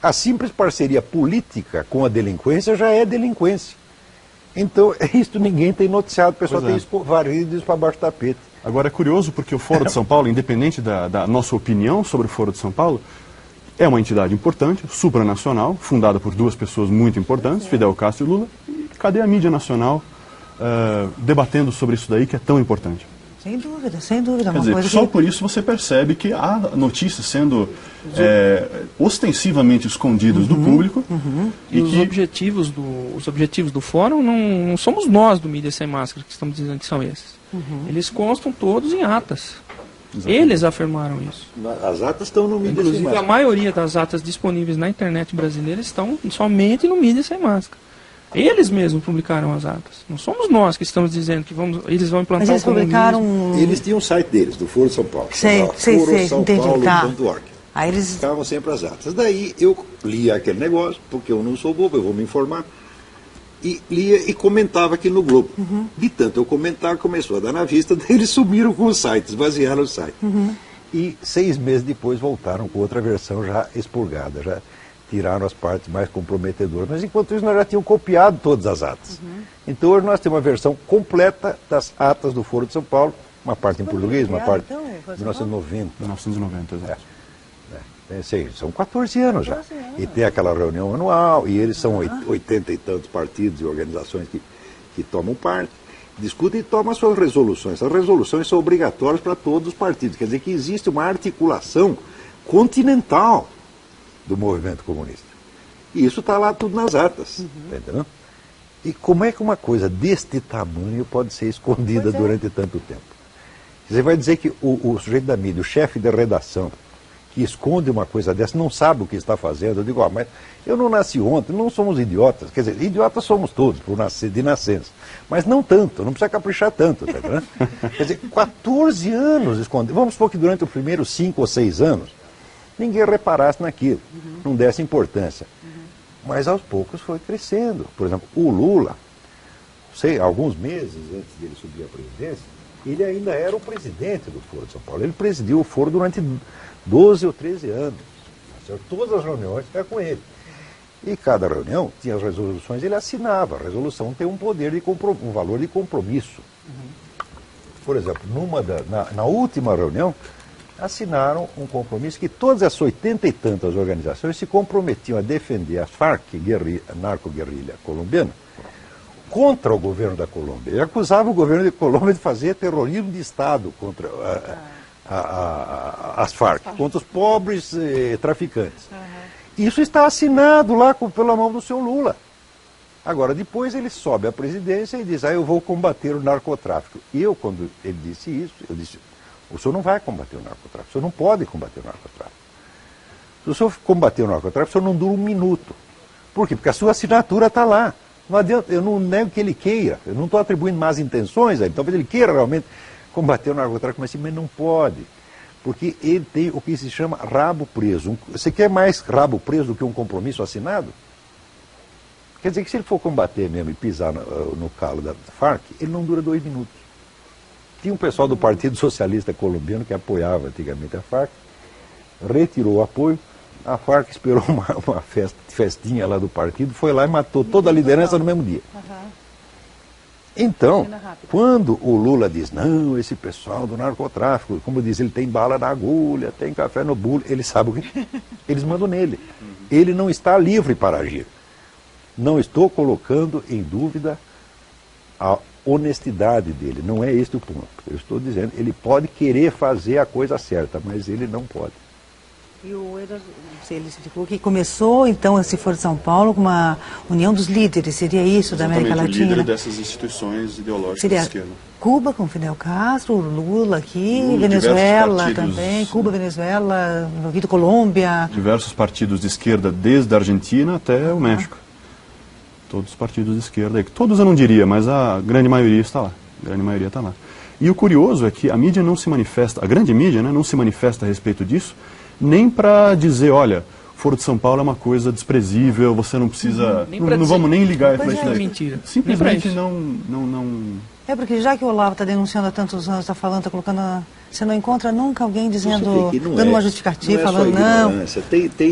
Speaker 2: A simples parceria política com a delinquência já é delinquência. Então, isso ninguém tem noticiado, o pessoal tem varrido isso para baixo do tapete.
Speaker 4: Agora é curioso porque o Foro de São Paulo, independente da nossa opinião sobre o Foro de São Paulo, é uma entidade importante, supranacional, fundada por duas pessoas muito importantes, Fidel Castro e Lula. E cadê a mídia nacional debatendo sobre isso daí que é tão importante?
Speaker 1: Sem dúvida, sem dúvida.
Speaker 4: Quer dizer, só por isso você percebe que há notícias sendo ostensivamente escondidas do público.
Speaker 3: E os objetivos do fórum não somos nós do Mídia Sem Máscara que estamos dizendo que são esses. Eles constam todos em atas. Exatamente. Eles afirmaram isso.
Speaker 2: As atas estão no Mídia Sem Máscara.
Speaker 3: Inclusive, a maioria das atas disponíveis na internet brasileira estão somente no Mídia Sem Máscara. Eles mesmos publicaram as atas. Não somos nós que estamos dizendo que eles vão implantar.
Speaker 1: Mas eles publicaram...
Speaker 2: Eles tinham um site deles, do Foro de São Paulo.
Speaker 1: Sei, entendi. Tá.
Speaker 2: Aí eles ficavam sempre as atas. Daí eu lia aquele negócio, porque eu não sou bobo, eu vou me informar. E lia e comentava aqui no Globo. De tanto eu comentar, começou a dar na vista, daí eles sumiram com o site, esvaziaram o site. E 6 meses depois voltaram com outra versão já expurgada, já tiraram as partes mais comprometedoras. Mas enquanto isso nós já tínhamos copiado todas as atas. Então hoje nós temos uma versão completa das atas do Foro de São Paulo, uma parte em português, uma parte em 1990.
Speaker 4: 1990, exato.
Speaker 2: São 14 anos já. E tem aquela reunião anual, e eles são 80 e tantos partidos e organizações que tomam parte, discutem e tomam as suas resoluções. As resoluções são obrigatórias para todos os partidos. Quer dizer que existe uma articulação continental do movimento comunista. E isso está lá tudo nas atas. Tá entendendo? E como é que uma coisa deste tamanho pode ser escondida durante tanto tempo? Você vai dizer que o sujeito da mídia, o chefe de redação, que esconde uma coisa dessa, não sabe o que está fazendo. Eu digo, mas eu não nasci ontem, não somos idiotas. Quer dizer, idiotas somos todos, de nascença. Mas não tanto, não precisa caprichar tanto. Tá entendendo? Quer dizer, 14 anos escondendo. Vamos supor que durante os primeiros 5 ou 6 anos, ninguém reparasse naquilo, não desse importância. Mas aos poucos foi crescendo. Por exemplo, o Lula, alguns meses antes dele subir à presidência, ele ainda era o presidente do Foro de São Paulo. Ele presidiu o Foro durante 12 ou 13 anos. Todas as reuniões eram com ele. E cada reunião tinha as resoluções, ele assinava. A resolução tem um valor de compromisso. Por exemplo, na última reunião, assinaram um compromisso que todas as 80 e tantas organizações se comprometiam a defender a FARC, a narco-guerrilha colombiana, contra o governo da Colômbia. E acusava o governo da Colômbia de fazer terrorismo de Estado contra as FARC, contra os pobres traficantes. Isso está assinado lá pela mão do seu Lula. Agora, depois ele sobe à presidência e diz, eu vou combater o narcotráfico. E eu, quando ele disse isso, eu disse, o senhor não vai combater o narcotráfico, o senhor não pode combater o narcotráfico. Se o senhor combater o narcotráfico, o senhor não dura um minuto. Por quê? Porque a sua assinatura está lá. Não adianta, eu não nego que ele queira, eu não estou atribuindo más intenções a ele, talvez ele queira realmente combater o narcotráfico, mas não pode. Porque ele tem o que se chama rabo preso. Você quer mais rabo preso do que um compromisso assinado? Quer dizer que se ele for combater mesmo e pisar no calo da FARC, ele não dura 2 minutos. Tinha um pessoal do Partido Socialista Colombiano que apoiava antigamente a FARC, retirou o apoio, a FARC esperou uma festinha lá do partido, foi lá e matou toda a liderança no mesmo dia. Então, quando o Lula diz, não, esse pessoal do narcotráfico, como diz, ele tem bala na agulha, tem café no bule, ele sabe o que eles mandam nele. Ele não está livre para agir. Não estou colocando em dúvida a honestidade dele, não é este o ponto. Eu estou dizendo, ele pode querer fazer a coisa certa, mas ele não pode.
Speaker 1: E o Edward, ele explicou que começou, então, esse Foro de São Paulo, com uma união dos líderes, seria isso, da América Latina?
Speaker 4: O líder dessas instituições ideológicas da esquerda.
Speaker 1: Cuba com Fidel Castro, Lula aqui, Venezuela também, Cuba, Venezuela, Colômbia. Diversos
Speaker 4: partidos de esquerda, desde a Argentina até o México. Todos os partidos de esquerda, todos eu não diria, mas a grande maioria está lá. A grande maioria está lá. E o curioso é que a mídia não se manifesta, a grande mídia, né, não se manifesta a respeito disso, nem para dizer, olha, Foro de São Paulo é uma coisa desprezível, você não precisa, não vamos nem ligar para isso.
Speaker 3: Mentira.
Speaker 4: Simplesmente não...
Speaker 1: É porque já que o Olavo está denunciando há tantos anos, está falando, está colocando... Você não encontra nunca alguém dizendo, dando uma justificativa, falando não.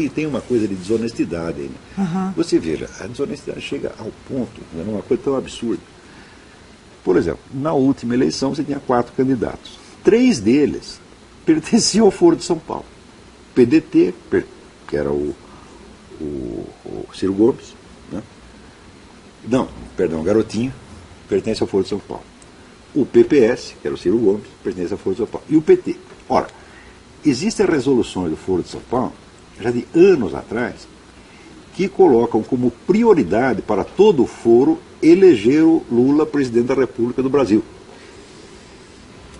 Speaker 2: Tem uma coisa de desonestidade ainda. Você veja, a desonestidade chega ao ponto, é uma coisa tão absurda. Por exemplo, na última eleição você tinha 4 candidatos. 3 deles pertenciam ao Foro de São Paulo. PDT, que era o Ciro Gomes, né? Não, perdão, Garotinho, pertence ao Foro de São Paulo. O PPS, que era o Ciro Gomes, pertence ao Foro de São Paulo. E o PT. Ora, existem resoluções do Foro de São Paulo, já de anos atrás, que colocam como prioridade para todo o foro eleger o Lula presidente da República do Brasil.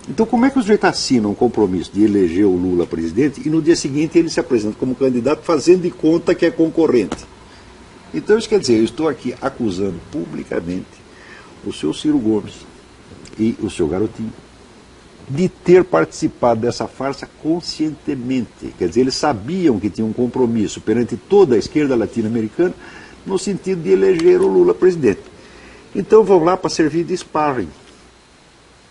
Speaker 2: Então, como é que o sujeito assina um compromisso de eleger o Lula presidente e no dia seguinte ele se apresenta como candidato fazendo de conta que é concorrente? Então, isso quer dizer, eu estou aqui acusando publicamente o senhor Ciro Gomes e o senhor Garotinho de ter participado dessa farsa conscientemente. Quer dizer, eles sabiam que tinham um compromisso perante toda a esquerda latino-americana no sentido de eleger o Lula presidente. Então vão lá para servir de sparring.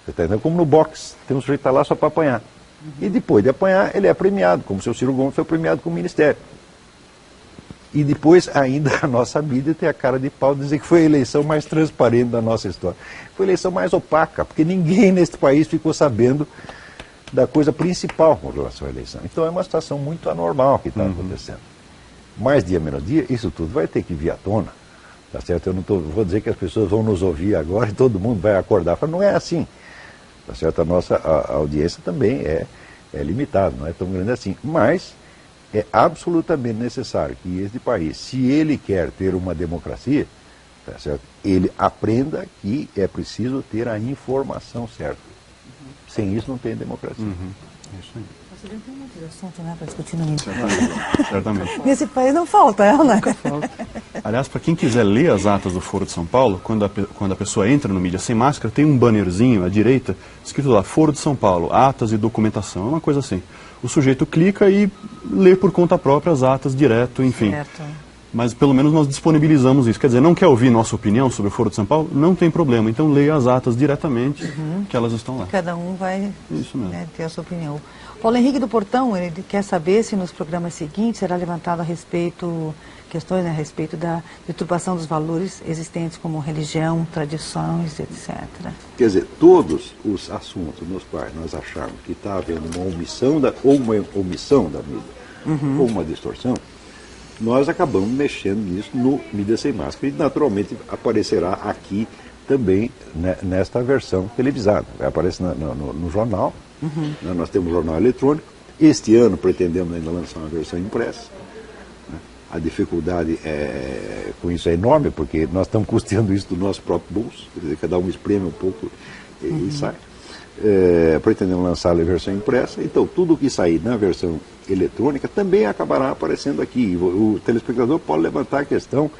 Speaker 2: Você está entendendo? Como no boxe, tem um sujeito que está lá só para apanhar. E depois de apanhar, ele é premiado, como o seu Ciro Gomes foi premiado com o Ministério. E depois, ainda, a nossa mídia tem a cara de pau de dizer que foi a eleição mais transparente da nossa história. Foi a eleição mais opaca, porque ninguém neste país ficou sabendo da coisa principal com relação à eleição. Então é uma situação muito anormal que está acontecendo. Mais dia, menos dia, isso tudo vai ter que vir à tona. Tá certo? Eu não vou dizer que as pessoas vão nos ouvir agora e todo mundo vai acordar. Mas não é assim. Tá certo? A nossa audiência também é limitada, não é tão grande assim. Mas é absolutamente necessário que este país, se ele quer ter uma democracia, tá certo? Ele aprenda que é preciso ter a informação certa. Sem isso não tem democracia.
Speaker 4: Isso aí.
Speaker 1: Você tem muito assunto, né, para discutir no mídia.
Speaker 4: Certamente.
Speaker 1: Nesse país não falta, né?
Speaker 3: Nunca falta.
Speaker 4: Aliás, para quem quiser ler as atas do Foro de São Paulo, quando a pessoa entra no Mídia Sem Máscara, tem um bannerzinho à direita, escrito lá, Foro de São Paulo, atas e documentação, é uma coisa assim. O sujeito clica e lê por conta própria as atas direto, enfim. Certo. Mas pelo menos nós disponibilizamos isso. Quer dizer, não quer ouvir nossa opinião sobre o Foro de São Paulo? Não tem problema. Então leia as atas diretamente, que elas estão lá.
Speaker 1: Cada um vai ter a sua opinião. Paulo Henrique do Portão, ele quer saber se nos programas seguintes será levantado questões a respeito da deturpação dos valores existentes como religião, tradições, etc.
Speaker 2: Quer dizer, todos os assuntos nos quais nós achamos que está havendo uma omissão ou da mídia, ou uma distorção, nós acabamos mexendo nisso no Mídia Sem Máscara e naturalmente aparecerá aqui também, né, nesta versão televisada. Vai aparecer no jornal, né, nós temos um jornal eletrônico. Este ano pretendemos ainda lançar uma versão impressa. Né. A dificuldade com isso é enorme, porque nós estamos custeando isso do nosso próprio bolso, quer dizer, cada um espreme um pouco e sai. Pretendemos lançar a versão impressa, então tudo que sair na versão eletrônica também acabará aparecendo aqui. O telespectador pode levantar a questão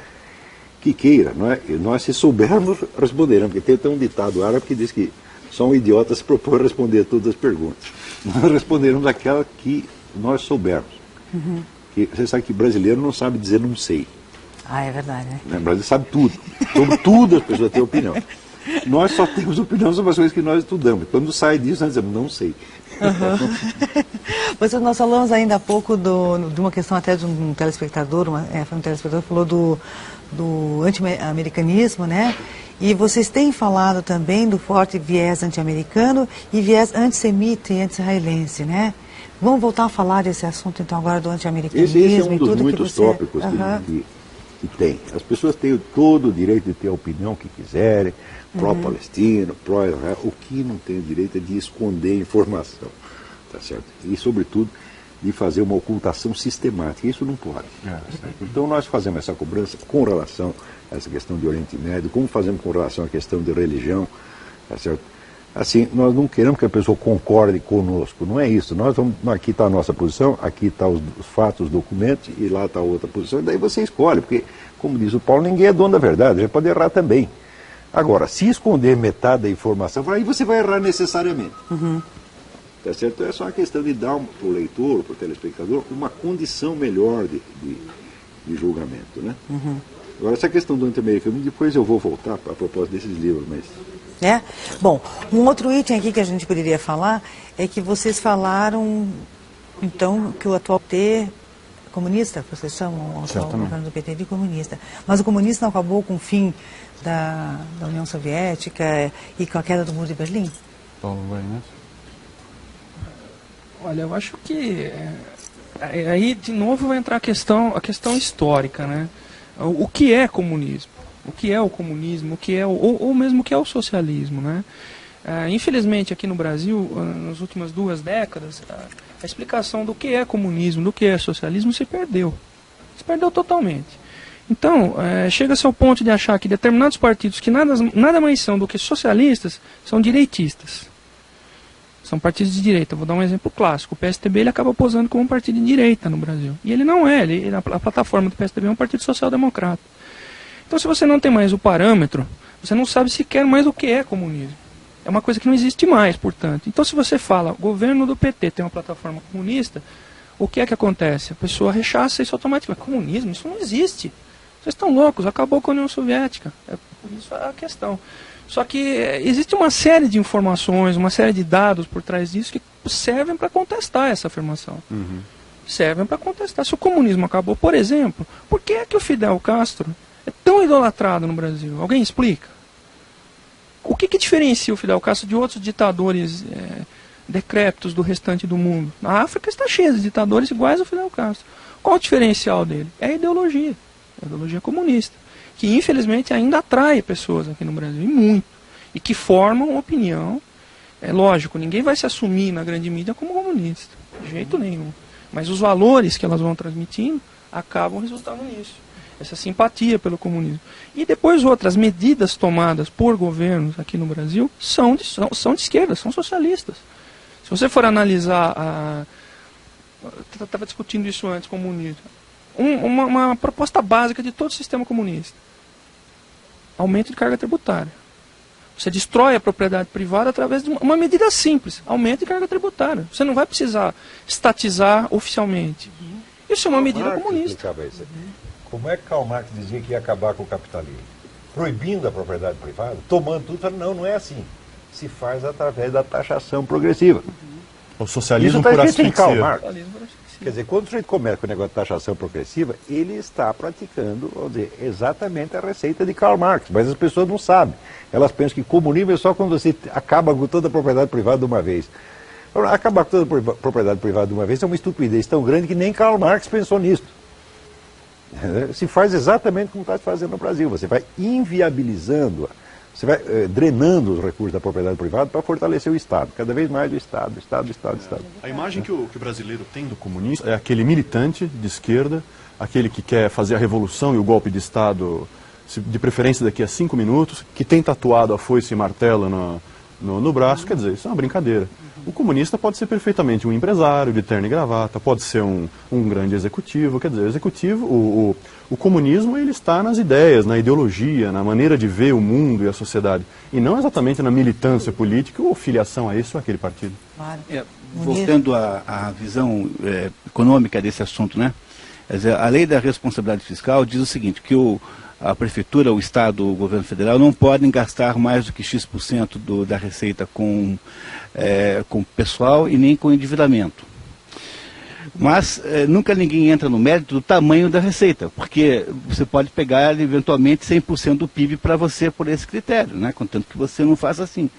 Speaker 2: que queira, não é? E nós, se soubermos, responderemos, porque tem um ditado árabe que diz que só um idiota se propõe a responder todas as perguntas. Nós responderemos aquela que nós soubermos. Que, você sabe que brasileiro não sabe dizer não sei.
Speaker 1: Ah, é verdade, né?
Speaker 2: O brasileiro sabe tudo. Sobre tudo as pessoas têm opinião. Nós só temos opinião sobre as coisas que nós estudamos. Quando sai disso, nós dizemos, não sei.
Speaker 1: Nós falamos ainda há pouco de uma questão até de um telespectador, foi um telespectador que falou do anti-americanismo, né? E vocês têm falado também do forte viés anti-americano e viés antissemita e anti-israelense, né? Vamos voltar a falar desse assunto, então, agora do anti-americanismo.
Speaker 2: Esse é um dos muitos tópicos que tem. As pessoas têm todo o direito de ter a opinião que quiserem, pró-palestino, pró-Israel. O que não tem o direito é de esconder informação, tá certo? E, sobretudo, de fazer uma ocultação sistemática. Isso não pode. Então, nós fazemos essa cobrança com relação a essa questão de Oriente Médio, como fazemos com relação à questão de religião, tá certo? Assim, nós não queremos que a pessoa concorde conosco, não é isso. Aqui está a nossa posição, aqui está os fatos, os documentos, e lá está a outra posição, e daí você escolhe, porque, como diz o Paulo, ninguém é dono da verdade, já pode errar também. Agora, se esconder metade da informação, aí você vai errar necessariamente. Tá certo? Então é só uma questão de dar para o leitor, para o telespectador, uma condição melhor de julgamento, né?
Speaker 1: Uhum.
Speaker 2: Agora, essa questão do anti-americanismo, depois eu vou voltar a propósito desses livros, mas...
Speaker 1: Bom, um outro item aqui que a gente poderia falar é que vocês falaram, então, que o atual PT comunista, vocês chamam o atual governo do PT de comunista. Mas o comunismo não acabou com o fim da União Soviética e com a queda do Muro de Berlim?
Speaker 4: Paulo, vai nessa?
Speaker 3: Olha, eu acho que aí de novo vai entrar a questão histórica, né? O que é comunismo? O que é o comunismo? O que é ou mesmo o que é o socialismo, né? Infelizmente aqui no Brasil, nas últimas 2 décadas, a explicação do que é comunismo, do que é socialismo se perdeu. Se perdeu totalmente. Então, chega-se ao ponto de achar que determinados partidos que nada mais são do que socialistas são direitistas. São partidos de direita. Vou dar um exemplo clássico. O PSDB ele acaba posando como um partido de direita no Brasil. E ele não é. A plataforma do PSDB é um partido social-democrata. Então, se você não tem mais o parâmetro, você não sabe sequer mais o que é comunismo. É uma coisa que não existe mais, portanto. Então, se você fala, governo do PT tem uma plataforma comunista, o que é que acontece? A pessoa rechaça isso automaticamente. Comunismo? Isso não existe. Vocês estão loucos, acabou com a União Soviética. É por isso a questão. Só que existe uma série de informações, uma série de dados por trás disso que servem para contestar essa afirmação.
Speaker 4: Uhum.
Speaker 3: Servem para contestar. Se o comunismo acabou, por exemplo, por que é que o Fidel Castro é tão idolatrado no Brasil? Alguém explica? O que diferencia o Fidel Castro de outros ditadores decrépitos do restante do mundo? A África está cheia de ditadores iguais ao Fidel Castro. Qual o diferencial dele? É a ideologia comunista, que infelizmente ainda atrai pessoas aqui no Brasil, e muito, e que formam opinião. É lógico, ninguém vai se assumir na grande mídia como comunista, de jeito nenhum. Mas os valores que elas vão transmitindo acabam resultando nisso. Essa simpatia pelo comunismo. E depois outras medidas tomadas por governos aqui no Brasil são de esquerda, são socialistas. Se você for analisar eu estava discutindo isso antes com o Munir. Uma proposta básica de todo o sistema comunista. Aumento de carga tributária. Você destrói a propriedade privada através de uma medida simples. Aumento de carga tributária. Você não vai precisar estatizar oficialmente. Isso é uma medida comunista.
Speaker 2: Como é que Karl Marx dizia que ia acabar com o capitalismo? Proibindo a propriedade privada, tomando tudo. Não é assim. Se faz através da taxação progressiva.
Speaker 4: O socialismo por asfixia.
Speaker 2: Quer dizer, quando o sujeito começa com o negócio de taxação progressiva, ele está praticando, vamos dizer, exatamente a receita de Karl Marx, mas as pessoas não sabem. Elas pensam que comunismo é só quando você acaba com toda a propriedade privada de uma vez. Acabar com toda a propriedade privada de uma vez é uma estupidez tão grande que nem Karl Marx pensou nisso. Se faz exatamente como está se fazendo no Brasil. Você vai inviabilizando, você vai drenando os recursos da propriedade privada para fortalecer o Estado. Cada vez mais o Estado.
Speaker 4: A imagem que o brasileiro tem do comunista é aquele militante de esquerda, aquele que quer fazer a revolução e o golpe de Estado, de preferência daqui a 5 minutos, que tem tatuado a foice e martelo no braço. Quer dizer, isso é uma brincadeira. O comunista pode ser perfeitamente um empresário de terno e gravata, pode ser um grande executivo. Quer dizer, o comunismo ele está nas ideias, na ideologia, na maneira de ver o mundo e a sociedade, e não exatamente na militância política ou filiação a esse ou aquele partido.
Speaker 1: Claro.
Speaker 5: Voltando à visão econômica desse assunto, né? Quer dizer, a lei da responsabilidade fiscal diz o seguinte, que a prefeitura, o Estado, o governo federal não podem gastar mais do que X% da receita com pessoal e nem com endividamento. Mas nunca ninguém entra no mérito do tamanho da receita, porque você pode pegar eventualmente 100% do PIB para você por esse critério, né? Contanto que você não faça assim.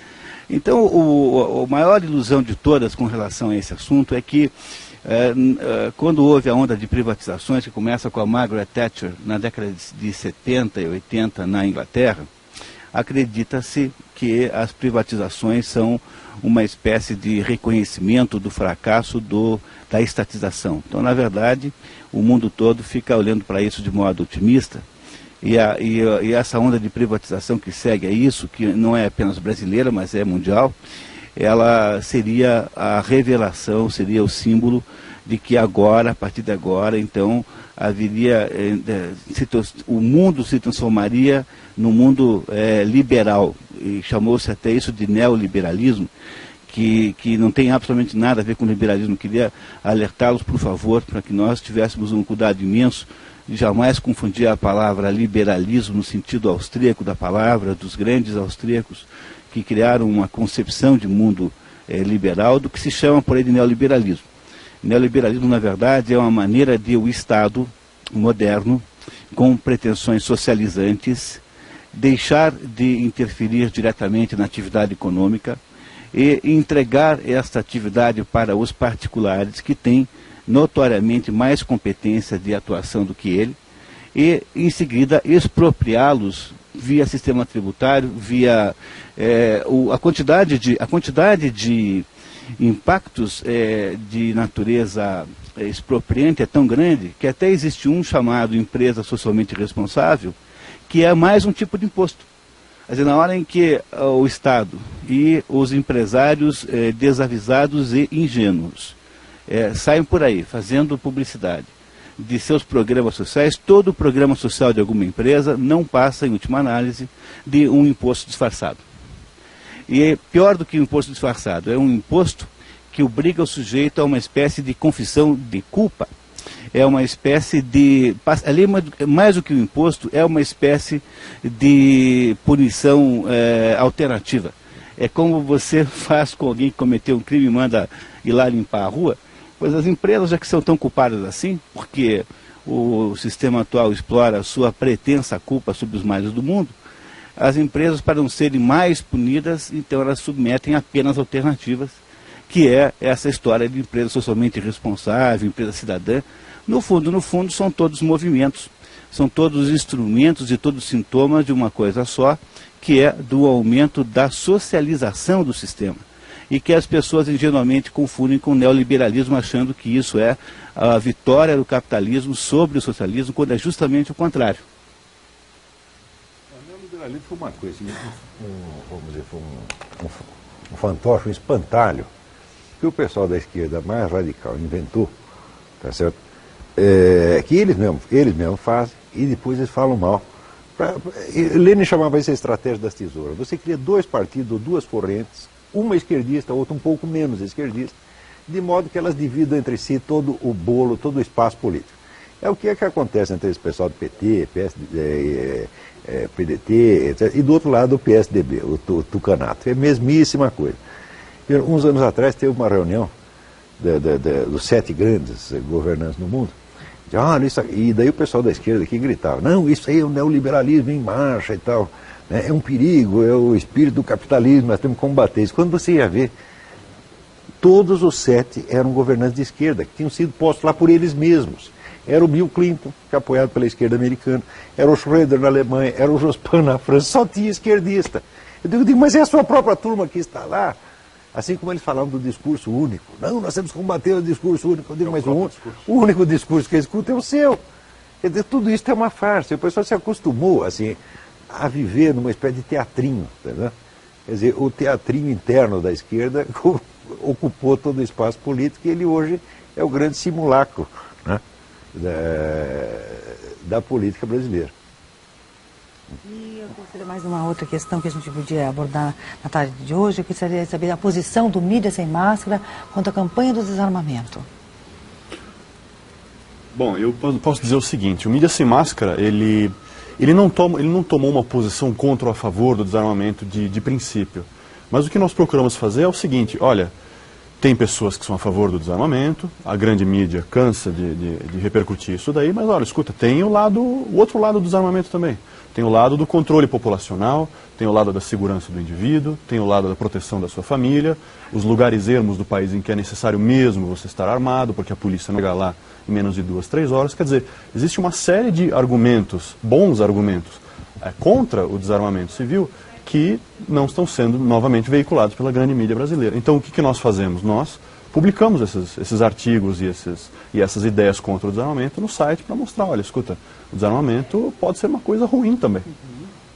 Speaker 5: Então, a maior ilusão de todas com relação a esse assunto é que quando houve a onda de privatizações, que começa com a Margaret Thatcher na década de 70 e 80 na Inglaterra, acredita-se que as privatizações são uma espécie de reconhecimento do fracasso da estatização. Então, na verdade, o mundo todo fica olhando para isso de modo otimista, e essa onda de privatização que segue a isso, que não é apenas brasileira, mas é mundial, ela seria a revelação, seria o símbolo de que agora, a partir de agora, então, haveria, o mundo se transformaria num mundo liberal, e chamou-se até isso de neoliberalismo, que não tem absolutamente nada a ver com o liberalismo. Queria alertá-los, por favor, para que nós tivéssemos um cuidado imenso de jamais confundir a palavra liberalismo no sentido austríaco da palavra, dos grandes austríacos que criaram uma concepção de mundo liberal, do que se chama por aí de neoliberalismo. Neoliberalismo, na verdade, é uma maneira de o Estado moderno, com pretensões socializantes, deixar de interferir diretamente na atividade econômica e entregar esta atividade para os particulares que têm notoriamente mais competência de atuação do que ele, e em seguida expropriá-los via sistema tributário, via a quantidade de impactos de natureza expropriante é tão grande que até existe um chamado empresa socialmente responsável, que é mais um tipo de imposto. Quer dizer, na hora em que o Estado e os empresários desavisados e ingênuos saem por aí fazendo publicidade de seus programas sociais, todo o programa social de alguma empresa não passa, em última análise, de um imposto disfarçado. E é pior do que o imposto disfarçado, é um imposto que obriga o sujeito a uma espécie de confissão de culpa. É uma espécie de, ali mais do que o imposto, é uma espécie de punição alternativa. É como você faz com alguém que cometeu um crime e manda ir lá limpar a rua. Pois as empresas, já que são tão culpadas assim, porque o sistema atual explora a sua pretensa culpa sobre os males do mundo, as empresas, para não serem mais punidas, então elas submetem a penas alternativas, que é essa história de empresa socialmente responsável, empresa cidadã. No fundo, são todos movimentos, são todos instrumentos e todos sintomas de uma coisa só, que é do aumento da socialização do sistema. E que as pessoas ingenuamente confundem com o neoliberalismo, achando que isso é a vitória do capitalismo sobre o socialismo, quando é justamente o contrário.
Speaker 2: O neoliberalismo foi uma coisa, vamos dizer, foi um fantoche, um espantalho, que o pessoal da esquerda mais radical inventou, tá certo? Que eles mesmos fazem e depois eles falam mal. Lenin chamava isso a estratégia das tesouras. Você cria dois partidos, duas correntes, uma esquerdista, outra um pouco menos esquerdista, de modo que elas dividam entre si todo o bolo, todo o espaço político. É o que acontece entre esse pessoal do PT, PDT, etc., e do outro lado o PSDB, o Tucanato. É a mesmíssima coisa. Uns anos atrás teve uma reunião dos 7 grandes governantes do mundo. E daí o pessoal da esquerda aqui gritava, não, isso aí é o neoliberalismo em marcha e tal. É um perigo, é o espírito do capitalismo, nós temos que combater isso. Quando você ia ver, todos os 7 eram governantes de esquerda, que tinham sido postos lá por eles mesmos. Era o Bill Clinton, que é apoiado pela esquerda americana, era o Schröder na Alemanha, era o Jospin na França, só tinha esquerdista. Eu digo, mas é a sua própria turma que está lá? Assim como eles falavam do discurso único. Não, nós temos que combater o discurso único. Eu digo, mas o único discurso que eu escuto é o seu. Quer dizer, tudo isso é uma farsa. O pessoal se acostumou, assim, a viver numa espécie de teatrinho, entendeu? Quer dizer, o teatrinho interno da esquerda ocupou todo o espaço político e ele hoje é o grande simulacro, né, da política brasileira.
Speaker 1: E eu gostaria mais uma outra questão que a gente podia abordar na tarde de hoje. Eu gostaria de saber a posição do Mídia Sem Máscara quanto à campanha do desarmamento.
Speaker 4: Bom, eu posso dizer o seguinte, o Mídia Sem Máscara, ele não tomou uma posição contra ou a favor do desarmamento de princípio. Mas o que nós procuramos fazer é o seguinte, olha, tem pessoas que são a favor do desarmamento, a grande mídia cansa de repercutir isso daí, mas olha, escuta, tem o outro lado do desarmamento também. Tem o lado do controle populacional, tem o lado da segurança do indivíduo, tem o lado da proteção da sua família, os lugares ermos do país em que é necessário mesmo você estar armado, porque a polícia não chega lá em menos de 2, 3 horas. Quer dizer, existe uma série de argumentos, bons argumentos, contra o desarmamento civil, que não estão sendo novamente veiculados pela grande mídia brasileira. Então, o que nós fazemos? Nós publicamos esses artigos e essas ideias contra o desarmamento no site para mostrar, olha, escuta, o desarmamento pode ser uma coisa ruim também.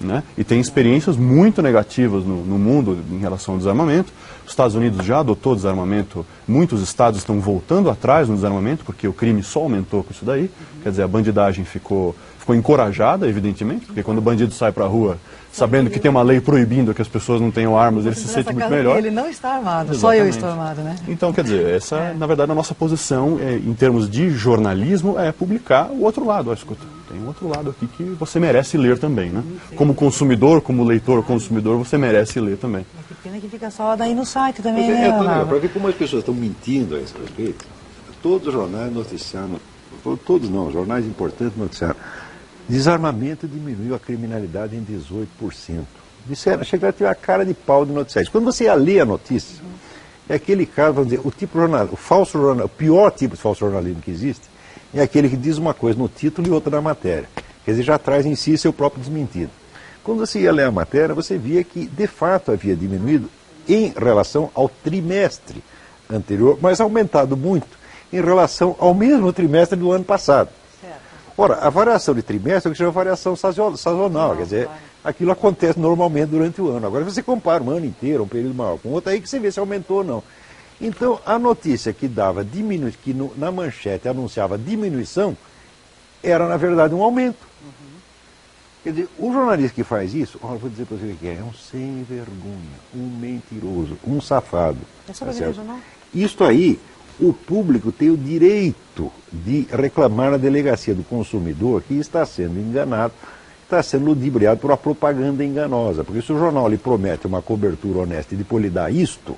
Speaker 4: né? E tem experiências muito negativas no mundo em relação ao desarmamento. Os Estados Unidos já adotou desarmamento, muitos estados estão voltando atrás no desarmamento, porque o crime só aumentou com isso daí. Quer dizer, a bandidagem ficou encorajada, evidentemente, porque quando o bandido sai para a rua, sabendo que tem uma lei proibindo que as pessoas não tenham armas, ele se sente muito melhor.
Speaker 6: Ele não está armado,
Speaker 4: Exatamente.
Speaker 6: Só eu estou armado, né?
Speaker 4: Então, quer dizer, essa, na verdade, a nossa posição, em termos de jornalismo, é publicar o outro lado. Ó, escuta, tem um outro lado aqui que você merece ler também, né? Como consumidor, como leitor, consumidor, você merece ler também.
Speaker 6: Que pena que fica só daí no site também,
Speaker 2: É tão legal,
Speaker 6: né?
Speaker 2: para ver como as pessoas estão mentindo a esse respeito. Todos os jornais noticiaram, todos não, jornais importantes noticiaram. Desarmamento diminuiu a criminalidade em 18%. Disseram, chegaram a ter a cara de pau de noticiar isso. Quando você ia ler a notícia, é aquele caso, vamos dizer, o tipo jornal, o falso jornal, o pior tipo de falso jornalismo que existe, é aquele que diz uma coisa no título e outra na matéria. Quer dizer, já traz em si seu próprio desmentido. Quando você ia ler a matéria, você via que, de fato, havia diminuído em relação ao trimestre anterior, mas aumentado muito em relação ao mesmo trimestre do ano passado. Ora, a variação de trimestre é o que chama variação sazonal, quer dizer, aquilo acontece normalmente durante o ano. Agora, se você compara um ano inteiro, um período maior com outro, aí que você vê se aumentou ou não. Então, a notícia que dava na manchete anunciava diminuição, era, na verdade, um aumento. Quer dizer, o jornalista que faz isso, olha, vou dizer para você o que é um sem vergonha, um mentiroso, um safado.
Speaker 6: É só para jornal?
Speaker 2: Isto aí, o público tem o direito de reclamar na delegacia do consumidor que está sendo enganado, está sendo ludibriado por uma propaganda enganosa. Porque se o jornal lhe promete uma cobertura honesta e depois lhe dá isto,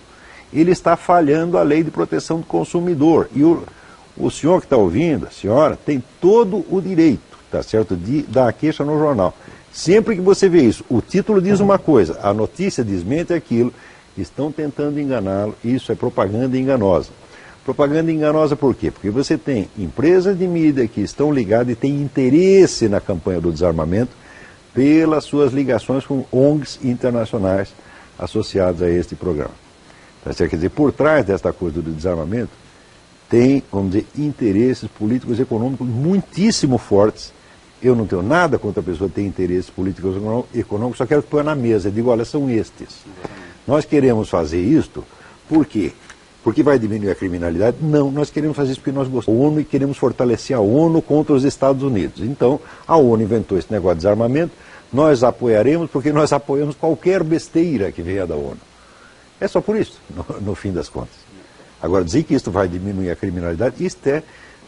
Speaker 2: ele está falhando a lei de proteção do consumidor. E o senhor que está ouvindo, a senhora, tem todo o direito, tá certo, de dar a queixa no jornal. Sempre que você vê isso, o título diz uma coisa, a notícia desmente aquilo, estão tentando enganá-lo, isso é propaganda enganosa. Propaganda enganosa por quê? Porque você tem empresas de mídia que estão ligadas e têm interesse na campanha do desarmamento pelas suas ligações com ONGs internacionais associadas a este programa. Então, quer dizer, por trás desta coisa do desarmamento, tem, vamos dizer, interesses políticos e econômicos muitíssimo fortes. Eu não tenho nada contra a pessoa ter interesses políticos e econômicos, só quero que põe na mesa. Eu digo, olha, são estes. Nós queremos fazer isto, por quê? Porque vai diminuir a criminalidade? Não, nós queremos fazer isso porque nós gostamos da ONU e queremos fortalecer a ONU contra os Estados Unidos. Então, a ONU inventou esse negócio de desarmamento, nós apoiaremos porque nós apoiamos qualquer besteira que venha da ONU. É só por isso, no fim das contas. Agora, dizer que isso vai diminuir a criminalidade,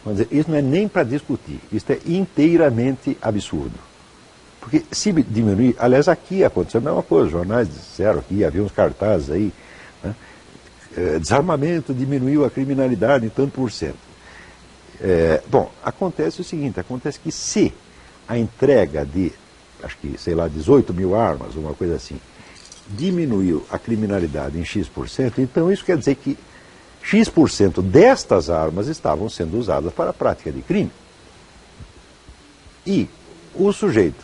Speaker 2: vamos dizer, isso não é nem para discutir, isso é inteiramente absurdo. Porque se diminuir, aliás, aqui aconteceu a mesma coisa, os jornais disseram que havia uns cartazes aí, né? Desarmamento diminuiu a criminalidade em tanto por cento. Bom, acontece o seguinte, acontece que se a entrega de, acho que, sei lá, 18 mil armas, uma coisa assim, diminuiu a criminalidade em X%, então isso quer dizer que X% destas armas estavam sendo usadas para a prática de crime. E o sujeito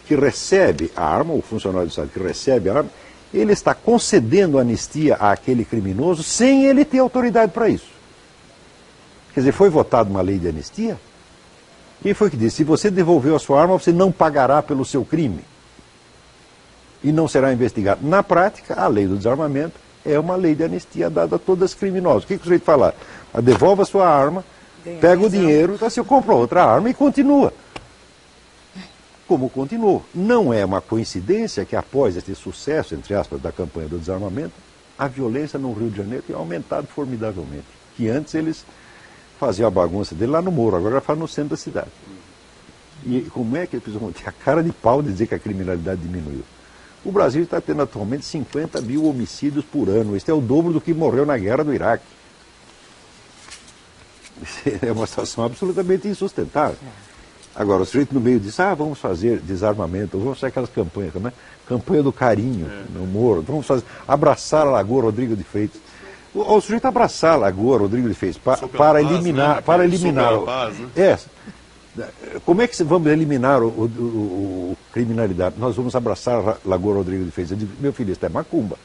Speaker 2: que recebe a arma, o funcionário do Estado que recebe a arma, ele está concedendo anistia àquele criminoso sem ele ter autoridade para isso. Quer dizer, foi votada uma lei de anistia? Quem foi que disse? Se você devolveu a sua arma, você não pagará pelo seu crime. E não será investigado. Na prática, a lei do desarmamento é uma lei de anistia dada a todas as criminosas. O que o sujeito fala? Devolva a sua arma, pega o dinheiro, então você compra outra arma e continua. Como continuou. Não é uma coincidência que após este sucesso, entre aspas, da campanha do desarmamento, a violência no Rio de Janeiro tem aumentado formidavelmente. Que antes eles faziam a bagunça dele lá no Moro, agora já faz no centro da cidade. E como é que eles vão ter a cara de pau de dizer que a criminalidade diminuiu? O Brasil está tendo atualmente 50 mil homicídios por ano. Este é o dobro do que morreu na guerra do Iraque. É uma situação absolutamente insustentável. Agora, o sujeito no meio diz, vamos fazer desarmamento, vamos fazer aquelas campanhas, como é? Campanha do carinho no Moro, vamos fazer, abraçar a Lagoa Rodrigo de Freitas. O sujeito abraçar a Lagoa Rodrigo de Freitas para eliminar...
Speaker 4: Paz, né?
Speaker 2: Como é que vamos eliminar o criminalidade? Nós vamos abraçar a Lagoa Rodrigo de Freitas. Eu digo, meu filho, isso é macumba.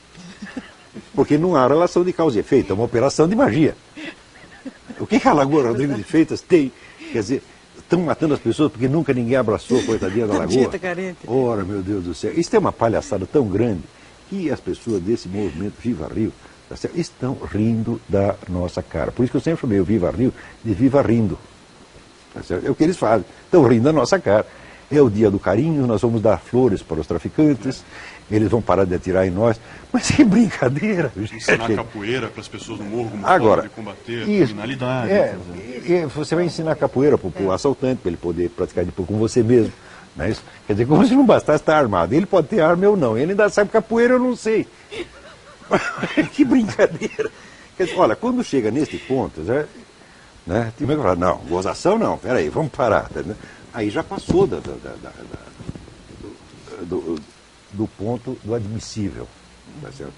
Speaker 2: Porque não há relação de causa e efeito, é uma operação de magia. O que a Lagoa Rodrigo de Freitas tem? Quer dizer, estão matando as pessoas porque nunca ninguém abraçou a coitadinha da lagoa. Ora, meu Deus do céu. Isso é uma palhaçada tão grande que as pessoas desse movimento Viva Rio, tá certo, estão rindo da nossa cara. Por isso que eu sempre chamei o Viva Rio de Viva Rindo. Tá certo? É o que eles fazem. Estão rindo da nossa cara. É o dia do carinho, nós vamos dar flores para os traficantes, eles vão parar de atirar em nós. Mas que brincadeira, gente.
Speaker 4: Ensinar capoeira para as pessoas no morro como
Speaker 2: agora,
Speaker 4: forma de combater a criminalidade.
Speaker 2: Você vai ensinar capoeira para o assaltante, para ele poder praticar depois com você mesmo. Não é isso? Quer dizer, como se não bastasse estar armado. Ele pode ter arma ou não. Ele ainda sabe capoeira, eu não sei. Que brincadeira. Quer dizer, olha, quando chega nesse ponto, né, tem que falar, não, gozação não, peraí, vamos parar. Né? Aí já passou do ponto do admissível. Tá certo?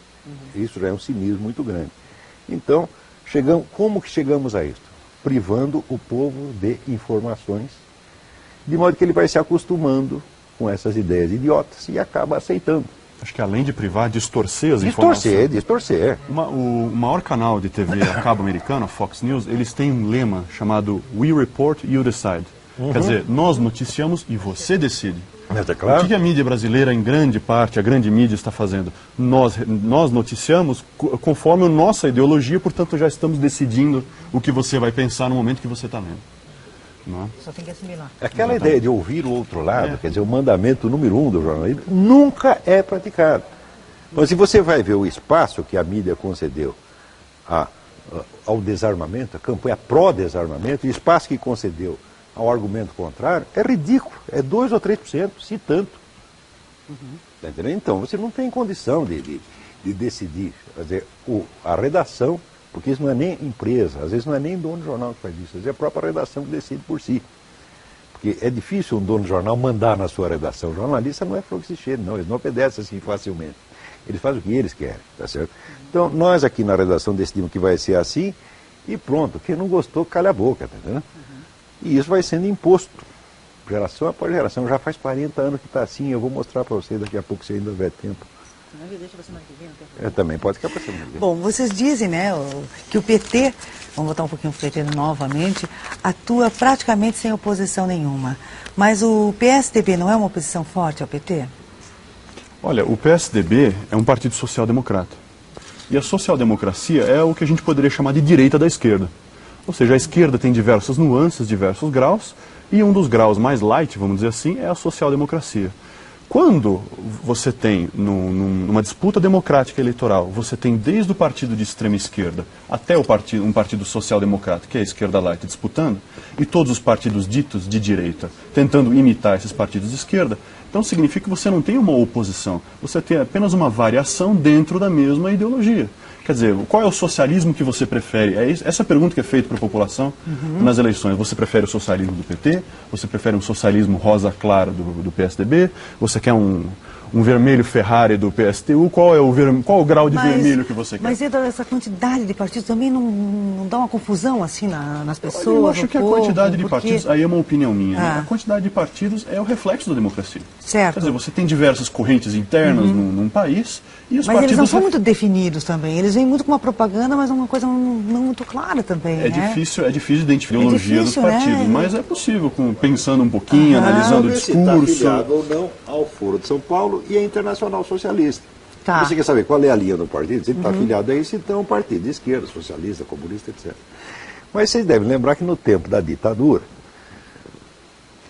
Speaker 2: Isso já é um cinismo muito grande. Então, como que chegamos a isso? Privando o povo de informações, de modo que ele vai se acostumando com essas ideias idiotas e acaba aceitando.
Speaker 4: Acho que além de privar, distorcer as informações.
Speaker 2: Distorcer.
Speaker 4: O maior canal de TV a cabo americano, a Fox News, eles têm um lema chamado We Report, You Decide. Quer dizer, nós noticiamos e você decide.
Speaker 2: É claro.
Speaker 4: O que a mídia brasileira, em grande parte, a grande mídia está fazendo? Nós noticiamos conforme a nossa ideologia, portanto já estamos decidindo o que você vai pensar no momento que você está lendo. Não?
Speaker 6: Só tem que assimilar.
Speaker 2: Aquela ideia de ouvir o outro lado, quer dizer, o mandamento número 1 do jornalismo, nunca é praticado. Mas se você vai ver o espaço que a mídia concedeu ao desarmamento, a campanha pró-desarmamento, o espaço que concedeu ao argumento contrário, é ridículo. É 2 ou 3%, se tanto. Tá entendendo? Então, você não tem condição de decidir. Quer dizer, a redação, porque isso não é nem empresa, às vezes não é nem dono de jornal que faz isso, às vezes é a própria redação que decide por si. Porque é difícil um dono de jornal mandar na sua redação. O jornalista não é fluxicheiro, não, eles não obedecem assim facilmente. Eles fazem o que eles querem, tá certo? Então, nós aqui na redação decidimos que vai ser assim e pronto. Quem não gostou, calha a boca, tá entendendo? E isso vai sendo imposto, geração após geração. Já faz 40 anos que está assim, eu vou mostrar para você daqui a pouco, se ainda houver tempo. Também pode ficar para semana que vem.
Speaker 6: Bom, vocês dizem, né, que o PT, vamos voltar um pouquinho para o PT novamente, atua praticamente sem oposição nenhuma. Mas o PSDB não é uma oposição forte ao PT?
Speaker 4: Olha, o PSDB é um partido social-democrata. E a social-democracia é o que a gente poderia chamar de direita da esquerda. Ou seja, a esquerda tem diversas nuances, diversos graus, e um dos graus mais light, vamos dizer assim, é a social-democracia. Quando você tem, numa disputa democrática eleitoral, você tem desde o partido de extrema esquerda até um partido social-democrata, que é a esquerda light, disputando, e todos os partidos ditos de direita tentando imitar esses partidos de esquerda, então significa que você não tem uma oposição, você tem apenas uma variação dentro da mesma ideologia. Quer dizer, qual é o socialismo que você prefere? Essa pergunta que é feita para a população nas eleições. Você prefere o socialismo do PT? Você prefere um socialismo rosa clara do PSDB? Você quer um vermelho Ferrari do PSTU? Qual o grau de vermelho que você quer?
Speaker 6: Mas essa quantidade de partidos também não dá uma confusão assim nas pessoas?
Speaker 4: Eu acho que a quantidade de partidos, aí é uma opinião minha, né? A quantidade de partidos é o reflexo da democracia.
Speaker 6: Certo.
Speaker 4: Quer dizer, você tem diversas correntes internas num país e os
Speaker 6: mas
Speaker 4: partidos...
Speaker 6: eles não são muito definidos também, eles vêm muito com uma propaganda, mas uma coisa não muito clara também,
Speaker 4: É difícil identificar a ideologia dos partidos,
Speaker 6: né?
Speaker 4: mas é possível, pensando um pouquinho, analisando o discurso...
Speaker 2: Se está afiliado ou não ao Foro de São Paulo e a Internacional Socialista.
Speaker 6: Tá.
Speaker 2: Você quer saber qual é a linha do partido? Se ele está afiliado a isso, então é um partido de esquerda, socialista, comunista, etc. Mas vocês devem lembrar que no tempo da ditadura,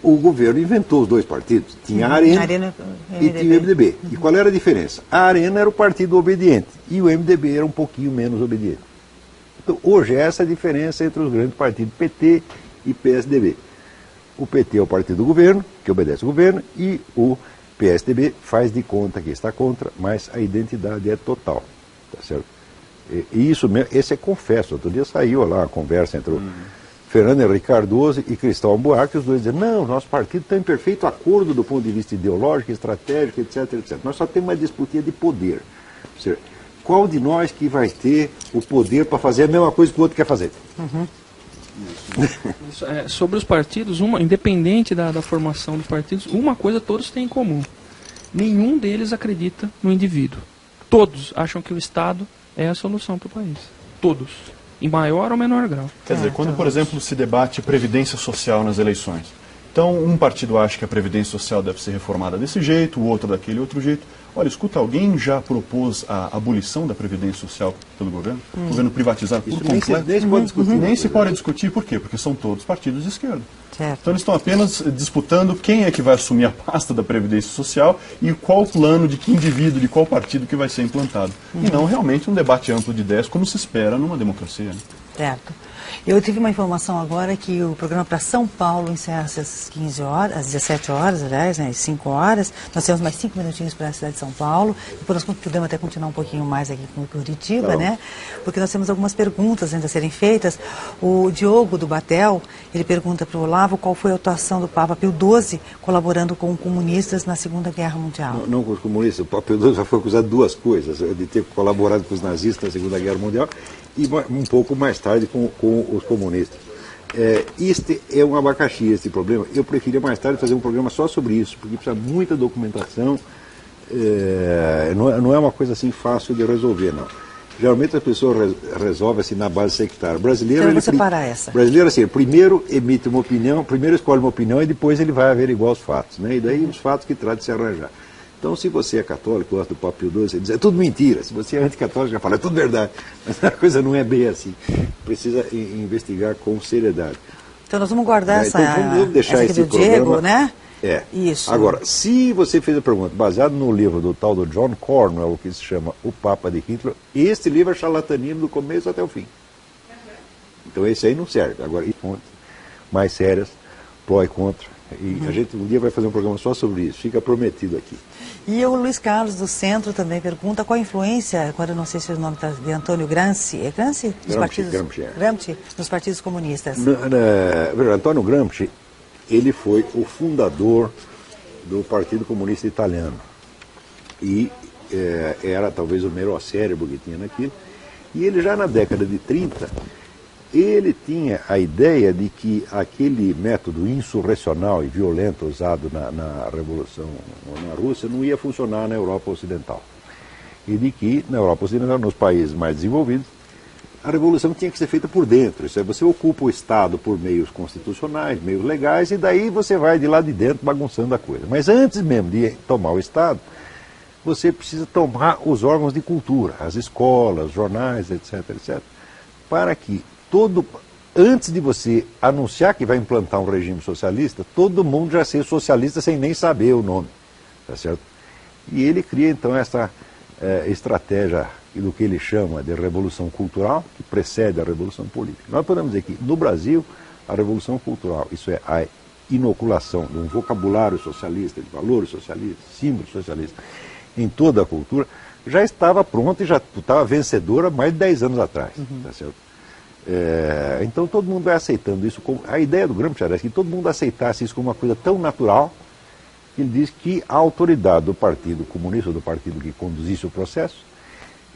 Speaker 2: o governo inventou os dois partidos. Tinha a Arena e tinha o MDB. E qual era a diferença? A Arena era o partido obediente e o MDB era um pouquinho menos obediente. Então, hoje é essa a diferença entre os grandes partidos PT e PSDB. O PT é o partido do governo, que obedece ao governo, e o PSDB faz de conta que está contra, mas a identidade é total. Tá certo? E isso mesmo, esse é confesso. Outro dia saiu lá a conversa entre o Fernando Henrique Cardoso e Cristóvão Buarque, os dois dizendo, não, nosso partido está em perfeito acordo do ponto de vista ideológico, estratégico, etc, etc. Nós só temos uma disputinha de poder. Ou seja, qual de nós que vai ter o poder para fazer a mesma coisa que o outro quer fazer?
Speaker 3: Sobre os partidos, independente da formação dos partidos, uma coisa todos têm em comum. Nenhum deles acredita no indivíduo. Todos acham que o Estado é a solução para o país. Todos. em maior ou menor grau.
Speaker 4: Quer dizer, quando, por exemplo, se debate previdência social nas eleições, então um partido acha que a previdência social deve ser reformada desse jeito, o outro daquele outro jeito. Olha, escuta, alguém já propôs a abolição da previdência social pelo governo? O governo privatizar por completo? Nem se pode discutir. Por quê? Porque são todos partidos de esquerda.
Speaker 6: Certo.
Speaker 4: Então eles estão apenas disputando quem é que vai assumir a pasta da previdência social e qual plano de que indivíduo, de qual partido que vai ser implantado. E não realmente um debate amplo de ideias, como se espera numa democracia. Né?
Speaker 6: Certo. Eu tive uma informação agora que o programa para São Paulo encerra às 15 horas, às 17 horas, aliás, às 5 horas. Nós temos mais 5 minutinhos para a cidade de São Paulo. Depois nós podemos até continuar um pouquinho mais aqui com Curitiba, né? Porque nós temos algumas perguntas ainda a serem feitas. O Diogo do Batel, ele pergunta para o Olavo qual foi a atuação do Papa Pio XII colaborando com comunistas na Segunda Guerra Mundial.
Speaker 2: Não com os comunistas. O Papa Pio XII já foi acusado de duas coisas, de ter colaborado com os nazistas na Segunda Guerra Mundial e um pouco mais tarde com os comunistas. Este é um abacaxi, este problema. Eu preferia mais tarde fazer um programa só sobre isso, porque precisa muita documentação, não é uma coisa assim fácil de resolver, não. Geralmente a pessoa resolve assim na base sectária. Brasileiro,
Speaker 6: então eu vou separar essa.
Speaker 2: Brasileiro assim, primeiro emite uma opinião, primeiro escolhe uma opinião e depois ele vai averiguar os fatos, né? E daí os fatos que trata de se arranjar. Então, se você é católico, gosta do Papa Pio XII, você diz, é tudo mentira. Se você é anticatólico, já fala, é tudo verdade. Mas a coisa não é bem assim. Precisa investigar com seriedade.
Speaker 6: Então, nós vamos guardar
Speaker 2: então, vamos deixar
Speaker 6: essa aqui
Speaker 2: esse
Speaker 6: do Diego,
Speaker 2: programa,
Speaker 6: né?
Speaker 2: Isso. Agora, se você fez a pergunta baseado no livro do tal do John Cornwell, que se chama O Papa de Hitler, este livro é charlatanino do começo até o fim. Então, esse aí não serve. Agora, fontes mais sérias, pró e contra. E a gente um dia vai fazer um programa só sobre isso, fica prometido aqui.
Speaker 6: E o Luiz Carlos do Centro também pergunta qual a influência, agora eu não sei se o nome está de Antônio Gramsci, é Gramsci? Gramsci, nos partidos comunistas.
Speaker 2: Antônio Gramsci, ele foi o fundador do Partido Comunista Italiano. E era talvez o melhor cérebro que tinha naquilo. E ele já na década de 30... ele tinha a ideia de que aquele método insurrecional e violento usado na Revolução na Rússia não ia funcionar na Europa Ocidental. E de que, na Europa Ocidental, nos países mais desenvolvidos, a revolução tinha que ser feita por dentro. Isso é, você ocupa o Estado por meios constitucionais, meios legais, e daí você vai de lá de dentro bagunçando a coisa. Mas antes mesmo de tomar o Estado, você precisa tomar os órgãos de cultura, as escolas, jornais, etc., etc., para que antes de você anunciar que vai implantar um regime socialista, todo mundo já ser socialista sem nem saber o nome, tá certo? E ele cria então essa estratégia do que ele chama de revolução cultural, que precede a revolução política. Nós podemos dizer que no Brasil, a revolução cultural, isso é a inoculação de um vocabulário socialista, de valores socialistas, símbolos socialistas, em toda a cultura, já estava pronta e já estava vencedora há mais de 10 anos atrás, tá certo? Então todo mundo vai aceitando isso. A ideia do Gramsci era que todo mundo aceitasse isso como uma coisa tão natural que ele diz que a autoridade do Partido Comunista, do partido que conduzisse o processo,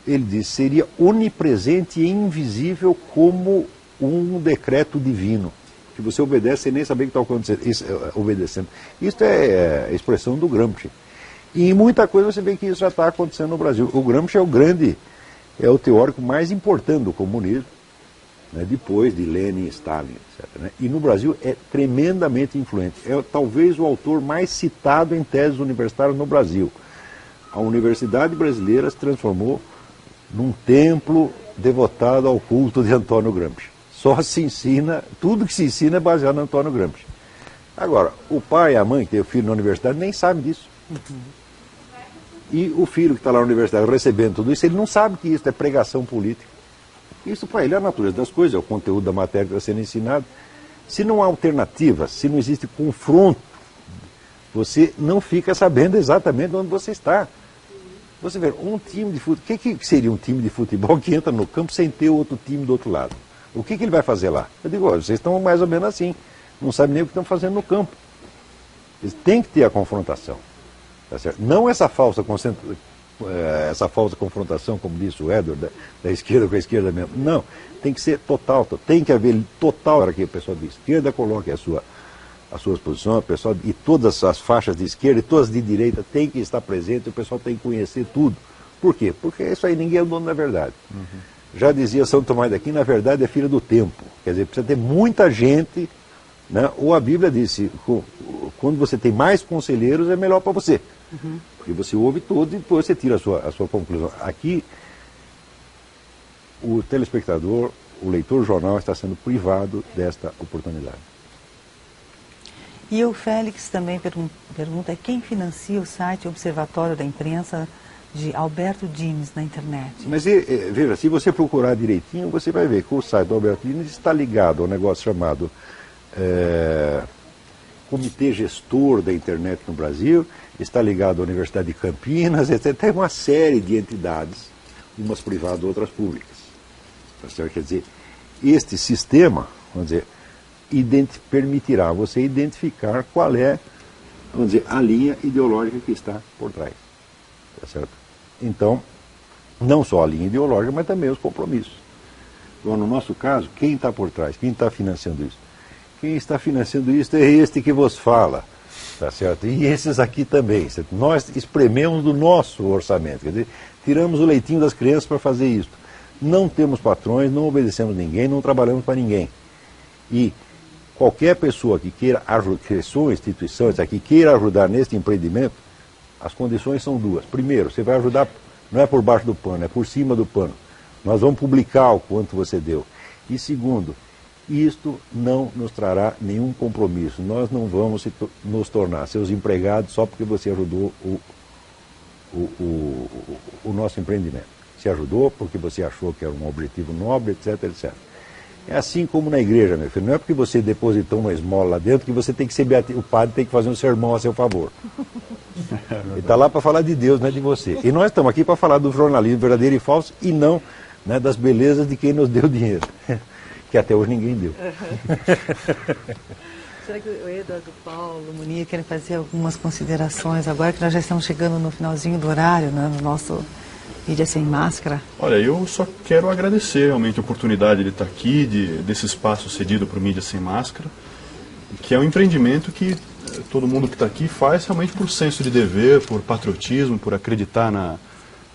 Speaker 2: ele diz, seria onipresente e invisível como um decreto divino, que você obedece sem nem saber o que está acontecendo, obedecendo. Isso é a expressão do Gramsci. E em muita coisa você vê que isso já está acontecendo no Brasil. O Gramsci é o teórico mais importante do comunismo, né, depois de Lenin, Stalin, etc., né? E no Brasil é tremendamente influente. É talvez o autor mais citado em teses universitárias no Brasil. A Universidade Brasileira se transformou num templo devotado ao culto de Antônio Gramsci. Só se ensina, tudo que se ensina é baseado no Antônio Gramsci. Agora, o pai e a mãe que tem o filho na universidade nem sabem disso. E o filho que está lá na universidade recebendo tudo isso, ele não sabe que isso é pregação política. Isso para ele é a natureza das coisas, é o conteúdo da matéria que está sendo ensinado. Se não há alternativa, se não existe confronto, você não fica sabendo exatamente onde você está. Você vê, um time de futebol, o que seria um time de futebol que entra no campo sem ter outro time do outro lado? O que ele vai fazer lá? Eu digo, olha, vocês estão mais ou menos assim, não sabem nem o que estão fazendo no campo. Eles têm que ter a confrontação. Tá certo? Não essa falsa confrontação, como disse o Edward, da esquerda com a esquerda mesmo. Não, tem que ser total, tem que haver total, para que a pessoa de esquerda coloque as suas posições, e todas as faixas de esquerda e todas de direita têm que estar presentes, o pessoal tem que conhecer tudo. Por quê? Porque isso aí ninguém é o dono da verdade. Já dizia São Tomás de Aquino, na verdade é filha do tempo. Quer dizer, precisa ter muita gente, né? Ou a Bíblia disse, quando você tem mais conselheiros é melhor para você. Porque você ouve tudo e depois você tira a sua conclusão. Aqui, o telespectador, o leitor do jornal está sendo privado desta oportunidade.
Speaker 1: E o Félix também pergunta quem financia o site Observatório da Imprensa de Alberto Dines na internet.
Speaker 2: Mas veja, se você procurar direitinho, você vai ver que o site do Alberto Dines está ligado ao negócio chamado Comitê Gestor da Internet no Brasil, está ligado à Universidade de Campinas, etc. Tem uma série de entidades, umas privadas, outras públicas. Quer dizer, este sistema, vamos dizer, permitirá você identificar qual é, vamos dizer, a linha ideológica que está por trás. Tá certo? Então, não só a linha ideológica, mas também os compromissos. Bom, no nosso caso, quem está por trás? Quem está financiando isso? Quem está financiando isso é este que vos fala. Tá certo? E esses aqui também. Nós esprememos do nosso orçamento. Quer dizer, tiramos o leitinho das crianças para fazer isso. Não temos patrões, não obedecemos ninguém, não trabalhamos para ninguém. E qualquer pessoa que queira ajudar, que sua instituição, que queira ajudar neste empreendimento, as condições são duas. Primeiro, você vai ajudar, não é por baixo do pano, é por cima do pano. Nós vamos publicar o quanto você deu. E segundo, isto não nos trará nenhum compromisso. Nós não vamos nos tornar seus empregados só porque você ajudou o nosso empreendimento. Você ajudou porque você achou que era um objetivo nobre, etc, etc. É assim como na igreja, meu filho. Não é porque você depositou uma esmola lá dentro que você tem que ser o padre tem que fazer um sermão a seu favor. Ele está lá para falar de Deus, não é de você. E nós estamos aqui para falar do jornalismo verdadeiro e falso e não, né, das belezas de quem nos deu dinheiro. Que até hoje ninguém deu.
Speaker 1: Será que o Eduardo, Paulo, o Munir querem fazer algumas considerações agora que nós já estamos chegando no finalzinho do horário, né, no nosso Mídia Sem Máscara?
Speaker 4: Olha, eu só quero agradecer realmente a oportunidade de estar aqui, desse espaço cedido para o Mídia Sem Máscara, que é um empreendimento que todo mundo que está aqui faz realmente por senso de dever, por patriotismo, por acreditar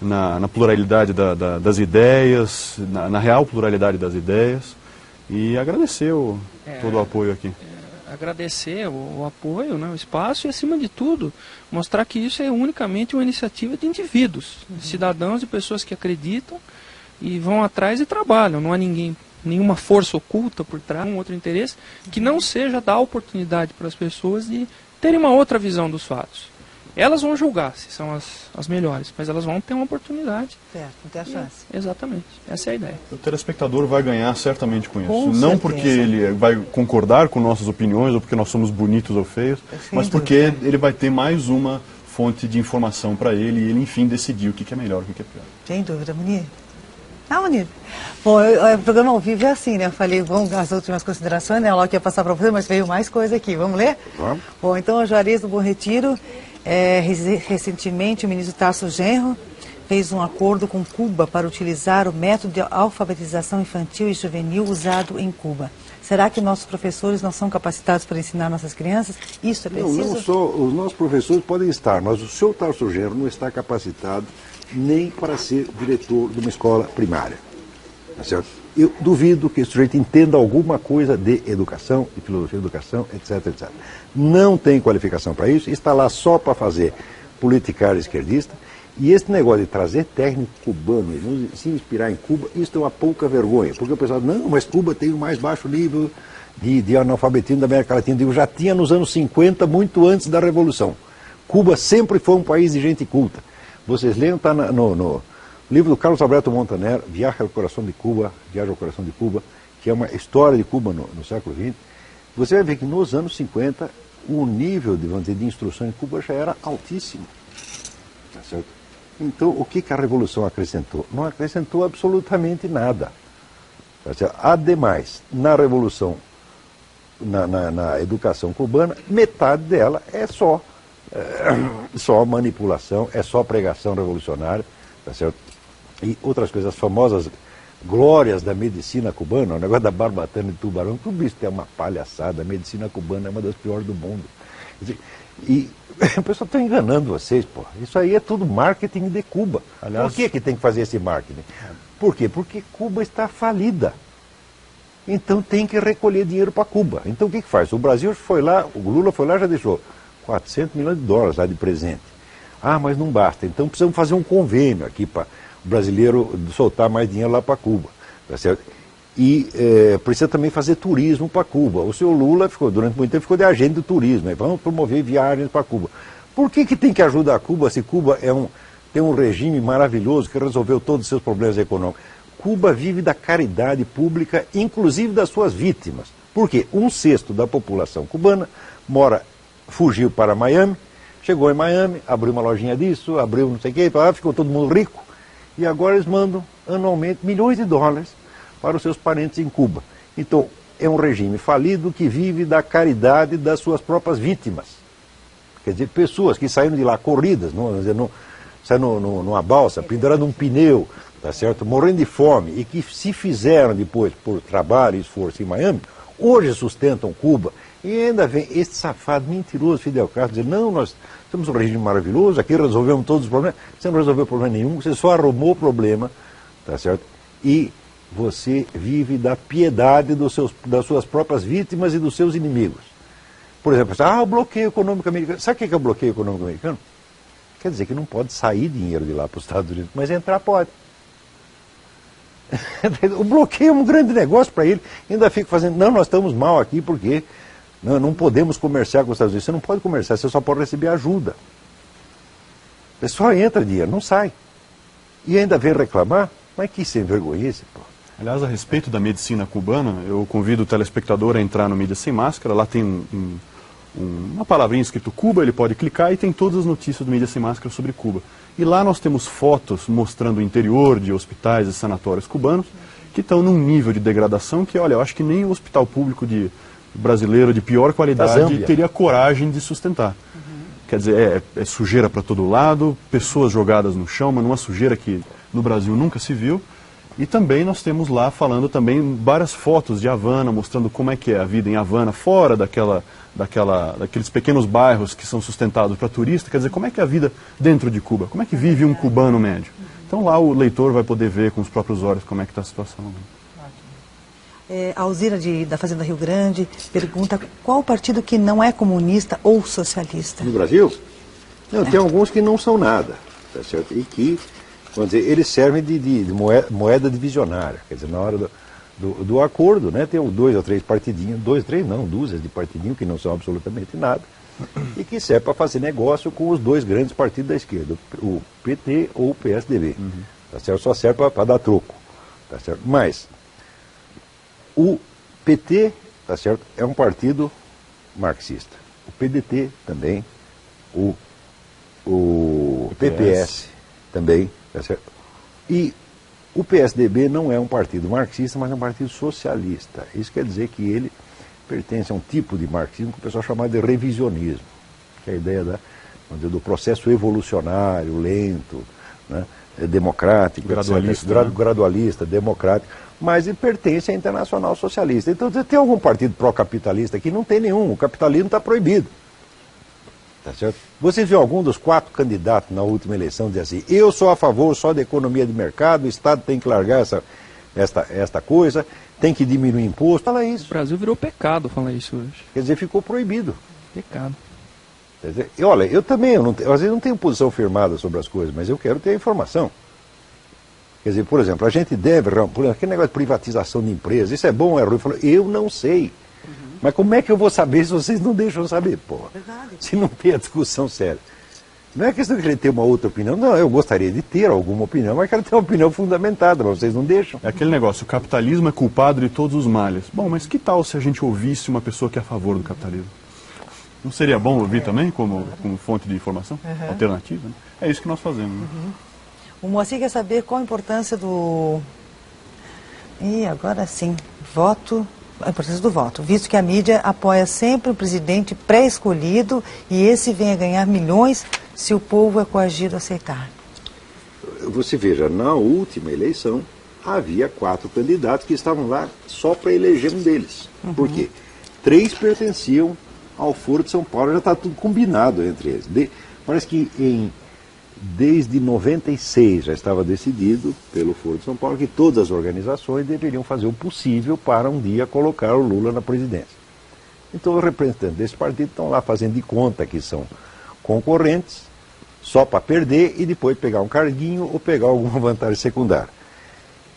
Speaker 4: na pluralidade das ideias, na real pluralidade das ideias, e agradecer todo o apoio aqui.
Speaker 3: Agradecer o apoio, né, o espaço e, acima de tudo, mostrar que isso é unicamente uma iniciativa de indivíduos, de cidadãos e pessoas que acreditam e vão atrás e trabalham. Não há nenhuma força oculta por trás, um outro interesse, que não seja dar oportunidade para as pessoas de terem uma outra visão dos fatos. Elas vão julgar se são as melhores, mas elas vão ter uma oportunidade.
Speaker 1: Certo, não tem a chance.
Speaker 3: Exatamente, essa é a ideia.
Speaker 4: O telespectador vai ganhar certamente com isso.
Speaker 1: Com
Speaker 4: não
Speaker 1: certeza.
Speaker 4: Porque ele vai concordar com nossas opiniões ou porque nós somos bonitos ou feios, mas porque ele vai ter mais uma fonte de informação para ele e ele, enfim, decidir o que é melhor, o que é pior.
Speaker 1: Sem dúvida, Munir. Munir. Bom, o programa ao vivo é assim, né? Eu falei, vamos as últimas considerações, né? O Locke ia passar para você, mas veio mais coisa aqui. Vamos ler?
Speaker 2: Vamos.
Speaker 1: Bom, então, a Juarez do Bom Retiro, recentemente o ministro Tarso Genro fez um acordo com Cuba para utilizar o método de alfabetização infantil e juvenil usado em Cuba. Será que nossos professores não são capacitados para ensinar nossas crianças? Isso é preciso?
Speaker 2: Não só os nossos professores podem estar, mas o seu Tarso Genro não está capacitado nem para ser diretor de uma escola primária. Tá certo? Eu duvido que esse sujeito entenda alguma coisa de educação, de filosofia de educação, etc, etc. Não tem qualificação para isso, está lá só para fazer politicagem esquerdista. E esse negócio de trazer técnico cubano e se inspirar em Cuba, isso é uma pouca vergonha. Porque o pessoal, não, mas Cuba tem o mais baixo nível de analfabetismo da América Latina. Eu digo, já tinha nos anos 50, muito antes da Revolução. Cuba sempre foi um país de gente culta. Vocês lembram, está no livro do Carlos Alberto Montaner, Viaje ao Coração de Cuba, que é uma história de Cuba no século XX. Você vai ver que nos anos 50, o nível de instrução em Cuba já era altíssimo. Tá certo? Então, o que a Revolução acrescentou? Não acrescentou absolutamente nada. Tá certo? Ademais, na Revolução, na educação cubana, metade dela é só manipulação, é só pregação revolucionária, tá certo? E outras coisas, as famosas glórias da medicina cubana, o negócio da barbatana e tubarão, tudo isso é uma palhaçada. A medicina cubana é uma das piores do mundo. E o pessoal está enganando vocês, pô. Isso aí é tudo marketing de Cuba.
Speaker 4: Aliás,
Speaker 2: por que tem que fazer esse marketing? Por quê? Porque Cuba está falida. Então tem que recolher dinheiro para Cuba. Então o que faz? O Brasil foi lá, o Lula foi lá e já deixou 400 milhões de dólares lá de presente. Ah, mas não basta. Então precisamos fazer um convênio aqui para o brasileiro soltar mais dinheiro lá para Cuba. Tá certo? E precisa também fazer turismo para Cuba. O senhor Lula durante muito tempo ficou de agente do turismo. Né? Vamos promover viagens para Cuba. Por que tem que ajudar Cuba se Cuba tem um regime maravilhoso que resolveu todos os seus problemas econômicos? Cuba vive da caridade pública, inclusive das suas vítimas. Por quê? 1/6 da população cubana fugiu para Miami, chegou em Miami, abriu uma lojinha disso, abriu não sei o quê, ficou todo mundo rico. E agora eles mandam anualmente milhões de dólares para os seus parentes em Cuba. Então, é um regime falido que vive da caridade das suas próprias vítimas. Quer dizer, pessoas que saíram de lá corridas, saíram numa balsa, pendurando um pneu, tá certo? Morrendo de fome, e que se fizeram depois por trabalho e esforço em Miami, hoje sustentam Cuba. E ainda vem esse safado mentiroso Fidel Castro dizer, não, nós temos um regime maravilhoso, aqui resolvemos todos os problemas. Você não resolveu problema nenhum, você só arrumou o problema, tá certo? E você vive da piedade das suas próprias vítimas e dos seus inimigos. Por exemplo, o bloqueio econômico americano. Sabe o que é o bloqueio econômico americano? Quer dizer que não pode sair dinheiro de lá para os Estados Unidos, mas entrar pode. O bloqueio é um grande negócio para ele. Ainda fica fazendo, não, nós estamos mal aqui porque não podemos comerciar com os Estados Unidos. Você não pode comerciar, você só pode receber ajuda. O pessoal entra dinheiro, não sai. E ainda vem reclamar, mas que sem vergonhice, pô.
Speaker 4: Aliás, a respeito da medicina cubana, eu convido o telespectador a entrar no Mídia Sem Máscara. Lá tem uma palavrinha escrito Cuba, ele pode clicar e tem todas as notícias do Mídia Sem Máscara sobre Cuba. E lá nós temos fotos mostrando o interior de hospitais e sanatórios cubanos que estão num nível de degradação que, olha, eu acho que nem o hospital público brasileiro de pior qualidade teria coragem de sustentar. Quer dizer, é sujeira para todo lado, pessoas jogadas no chão, mas numa sujeira que no Brasil nunca se viu. E também nós temos lá falando também várias fotos de Havana, mostrando como é que é a vida em Havana, fora daqueles pequenos bairros que são sustentados para turista. Quer dizer, como é que é a vida dentro de Cuba? Como é que vive um cubano médio? Então lá o leitor vai poder ver com os próprios olhos como é que está a situação.
Speaker 6: A Alzira da Fazenda Rio Grande pergunta qual partido que não é comunista ou socialista?
Speaker 2: No Brasil? Não, tem alguns que não são nada, tá certo? E que, vamos dizer, eles servem de moeda divisionária. Quer dizer, na hora do acordo, né, tem 2 ou 3 partidinhos, 2, 3 não, dúzias de partidinhos que não são absolutamente nada, e que serve para fazer negócio com os 2 grandes partidos da esquerda, o PT ou o PSDB. Tá certo? Só serve para dar troco. Tá certo? Mas o PT, tá certo, é um partido marxista. O PDT também, o PPS também, tá certo? E o PSDB não é um partido marxista, mas é um partido socialista. Isso quer dizer que ele pertence a um tipo de marxismo que o pessoal chama de revisionismo, que é a ideia do processo evolucionário, lento, né, democrático, gradualista, democrático, mas ele pertence à Internacional Socialista. Então, tem algum partido pró-capitalista aqui? Não tem nenhum. O capitalismo está proibido. Tá certo? Vocês viram algum dos 4 candidatos na última eleição dizer assim, eu sou a favor só da economia de mercado, o Estado tem que largar esta coisa, tem que diminuir o imposto, fala isso.
Speaker 3: O Brasil virou pecado falar isso hoje.
Speaker 2: Quer dizer, ficou proibido.
Speaker 3: Pecado.
Speaker 2: Quer dizer, e olha, eu também, às vezes não tenho posição firmada sobre as coisas, mas eu quero ter a informação. Quer dizer, por exemplo, a gente deve, por exemplo, aquele negócio de privatização de empresas, isso é bom ou é ruim? Eu não sei. Mas como é que eu vou saber se vocês não deixam saber, porra? Se não tem a discussão séria. Não é questão de querer ter uma outra opinião. Não, eu gostaria de ter alguma opinião, mas quero ter uma opinião fundamentada, mas vocês não deixam.
Speaker 4: É aquele negócio, o capitalismo é culpado de todos os males. Bom, mas que tal se a gente ouvisse uma pessoa que é a favor do capitalismo? Não seria bom ouvir também como fonte de informação alternativa? Né? É isso que nós fazemos. Né?
Speaker 6: O Moacir quer saber qual a importância do... E agora sim, a importância do voto, visto que a mídia apoia sempre o presidente pré-escolhido e esse vem a ganhar milhões se o povo é coagido a aceitar.
Speaker 2: Você veja, na última eleição havia 4 candidatos que estavam lá só para eleger um deles. Por quê? 3 pertenciam ao Foro de São Paulo, já está tudo combinado entre eles. Parece que desde 96 já estava decidido pelo Foro de São Paulo que todas as organizações deveriam fazer o possível para um dia colocar o Lula na presidência. Então os representantes desse partido estão lá fazendo de conta que são concorrentes, só para perder e depois pegar um carguinho ou pegar alguma vantagem secundária.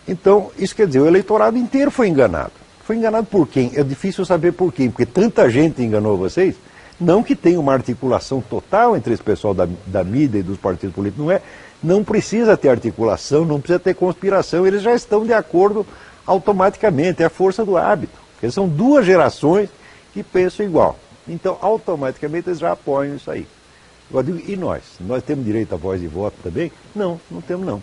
Speaker 2: Então, isso quer dizer, o eleitorado inteiro foi enganado. Foi enganado por quem? É difícil saber por quem, porque tanta gente enganou vocês, não que tenha uma articulação total entre esse pessoal da mídia e dos partidos políticos, não precisa ter articulação, não precisa ter conspiração, eles já estão de acordo automaticamente, é a força do hábito. Porque são duas gerações que pensam igual. Então, automaticamente eles já apoiam isso aí. Eu digo, e nós? Nós temos direito à voz e voto também? Não, não temos não.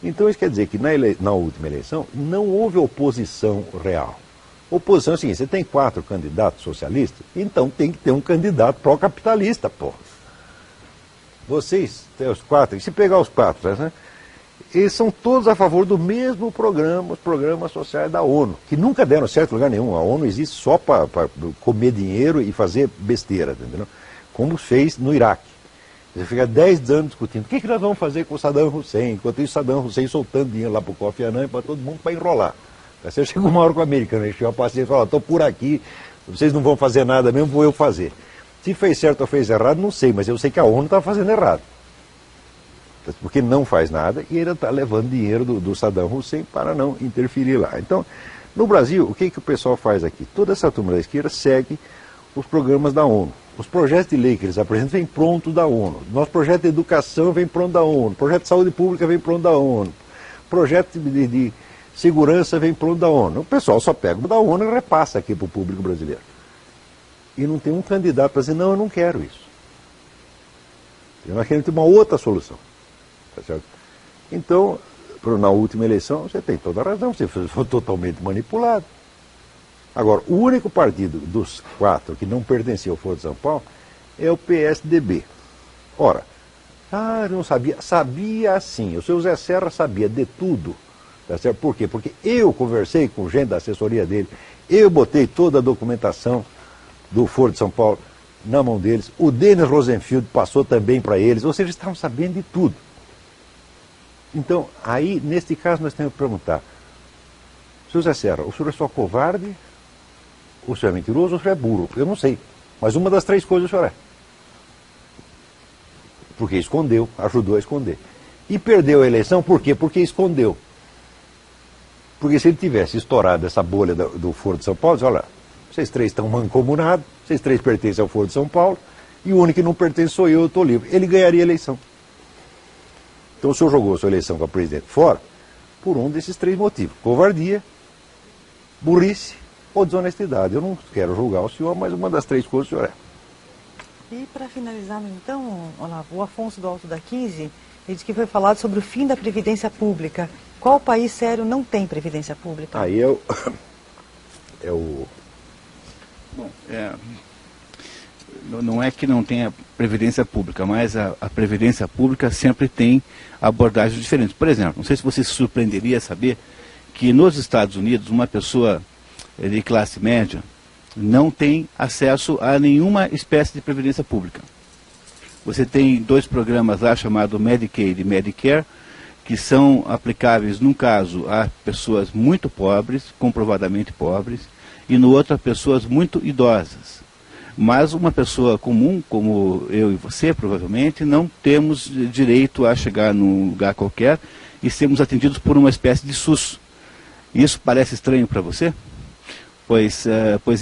Speaker 2: Então isso quer dizer que na última eleição não houve oposição real. Oposição é o seguinte, você tem 4 candidatos socialistas, então tem que ter um candidato pró-capitalista, porra. Vocês, tem os 4, e se pegar os 4, né, eles são todos a favor do mesmo programa, os programas sociais da ONU, que nunca deram certo em lugar nenhum. A ONU existe só para comer dinheiro e fazer besteira, entendeu? Como fez no Iraque. Você fica 10 anos discutindo o que nós vamos fazer com o Saddam Hussein, enquanto isso Saddam Hussein soltando dinheiro lá para o Kofi Annan e para todo mundo para enrolar. Você chega uma hora com o americano, ele chega a paciência e fala, estou por aqui, vocês não vão fazer nada mesmo, vou eu fazer. Se fez certo ou fez errado, não sei, mas eu sei que a ONU está fazendo errado. Porque não faz nada e ele está levando dinheiro do Saddam Hussein para não interferir lá. Então, no Brasil, o que o pessoal faz aqui? Toda essa turma da esquerda segue os programas da ONU. Os projetos de lei que eles apresentam vêm prontos da ONU. Nosso projeto de educação vem pronto da ONU. Projeto de saúde pública vem pronto da ONU. Projeto de segurança vem pronto da ONU. O pessoal só pega o da ONU e repassa aqui para o público brasileiro. E não tem um candidato para dizer, não, eu não quero isso. Nós queremos ter uma outra solução. Tá certo? Então, na última eleição, você tem toda a razão, você foi totalmente manipulado. Agora, o único partido dos 4 que não pertencia ao Foro de São Paulo é o PSDB. Ora, eu não sabia, sabia sim, o seu Zé Serra sabia de tudo. Tá certo? Por quê? Porque eu conversei com gente da assessoria dele, eu botei toda a documentação do Foro de São Paulo na mão deles, o Denis Rosenfield passou também para eles, ou seja, eles estavam sabendo de tudo. Então, aí, neste caso, nós temos que perguntar, seu Zé Serra, o senhor é só covarde, o senhor é mentiroso ou o senhor é burro? Eu não sei, mas uma das 3 coisas o senhor é. Porque escondeu, ajudou a esconder. E perdeu a eleição por quê? Porque escondeu. Porque se ele tivesse estourado essa bolha do Foro de São Paulo, diz, olha, vocês 3 estão mancomunados, vocês 3 pertencem ao Foro de São Paulo, e o único que não pertence sou eu estou livre. Ele ganharia a eleição. Então o senhor jogou a sua eleição com a presidente fora por um desses 3 motivos. Covardia, burrice ou desonestidade. Eu não quero julgar o senhor, mas uma das 3 coisas o senhor é.
Speaker 6: E para finalizarmos então, Olavo, o Afonso do Alto da 15, ele disse que foi falado sobre o fim da Previdência Pública. Qual país sério não tem Previdência Pública?
Speaker 2: Aí é o...
Speaker 5: Bom, não é que não tenha Previdência Pública, mas a Previdência Pública sempre tem abordagens diferentes. Por exemplo, não sei se você se surpreenderia saber que nos Estados Unidos uma pessoa de classe média não tem acesso a nenhuma espécie de previdência pública. Você tem 2 programas lá chamados Medicaid e Medicare, que são aplicáveis, num caso, a pessoas muito pobres, comprovadamente pobres, e no outro a pessoas muito idosas. Mas uma pessoa comum, como eu e você, provavelmente, não temos direito a chegar num lugar qualquer e sermos atendidos por uma espécie de SUS. Isso parece estranho para você? Pois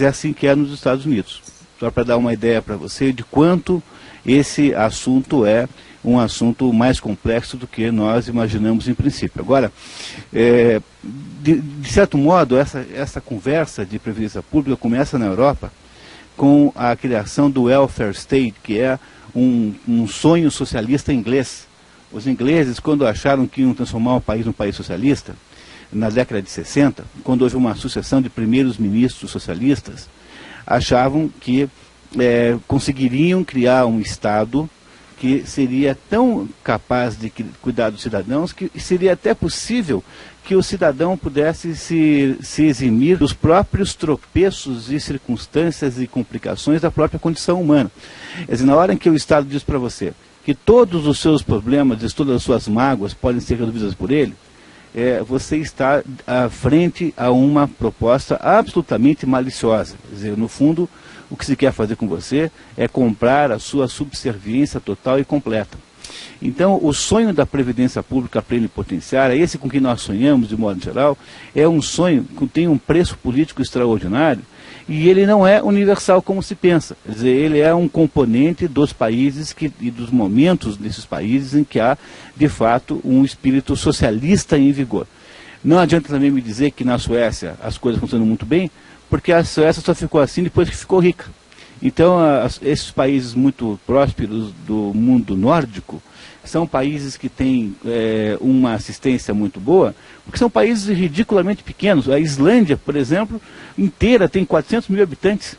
Speaker 5: é assim que é nos Estados Unidos. Só para dar uma ideia para você de quanto esse assunto é um assunto mais complexo do que nós imaginamos em princípio. Agora, de certo modo, essa conversa de previdência pública começa na Europa com a criação do welfare state, que é um sonho socialista inglês. Os ingleses, quando acharam que iam transformar o país num país socialista, na década de 60, quando houve uma sucessão de primeiros ministros socialistas, achavam que conseguiriam criar um Estado que seria tão capaz de cuidar dos cidadãos que seria até possível que o cidadão pudesse se eximir dos próprios tropeços e circunstâncias e complicações da própria condição humana. Quer dizer, na hora em que o Estado diz para você que todos os seus problemas e todas as suas mágoas podem ser resolvidas por ele, você está à frente a uma proposta absolutamente maliciosa. Quer dizer, no fundo, o que se quer fazer com você é comprar a sua subserviência total e completa. Então, o sonho da Previdência Pública plenipotenciária, esse com que nós sonhamos de modo geral, é um sonho que tem um preço político extraordinário e ele não é universal como se pensa. Quer dizer, ele é um componente dos países e dos momentos desses países em que há, de fato, um espírito socialista em vigor. Não adianta também me dizer que na Suécia as coisas funcionam muito bem, porque a Suécia só ficou assim depois que ficou rica. Então, esses países muito prósperos do mundo nórdico são países que têm uma assistência muito boa, porque são países ridiculamente pequenos. A Islândia, por exemplo, inteira tem 400 mil habitantes,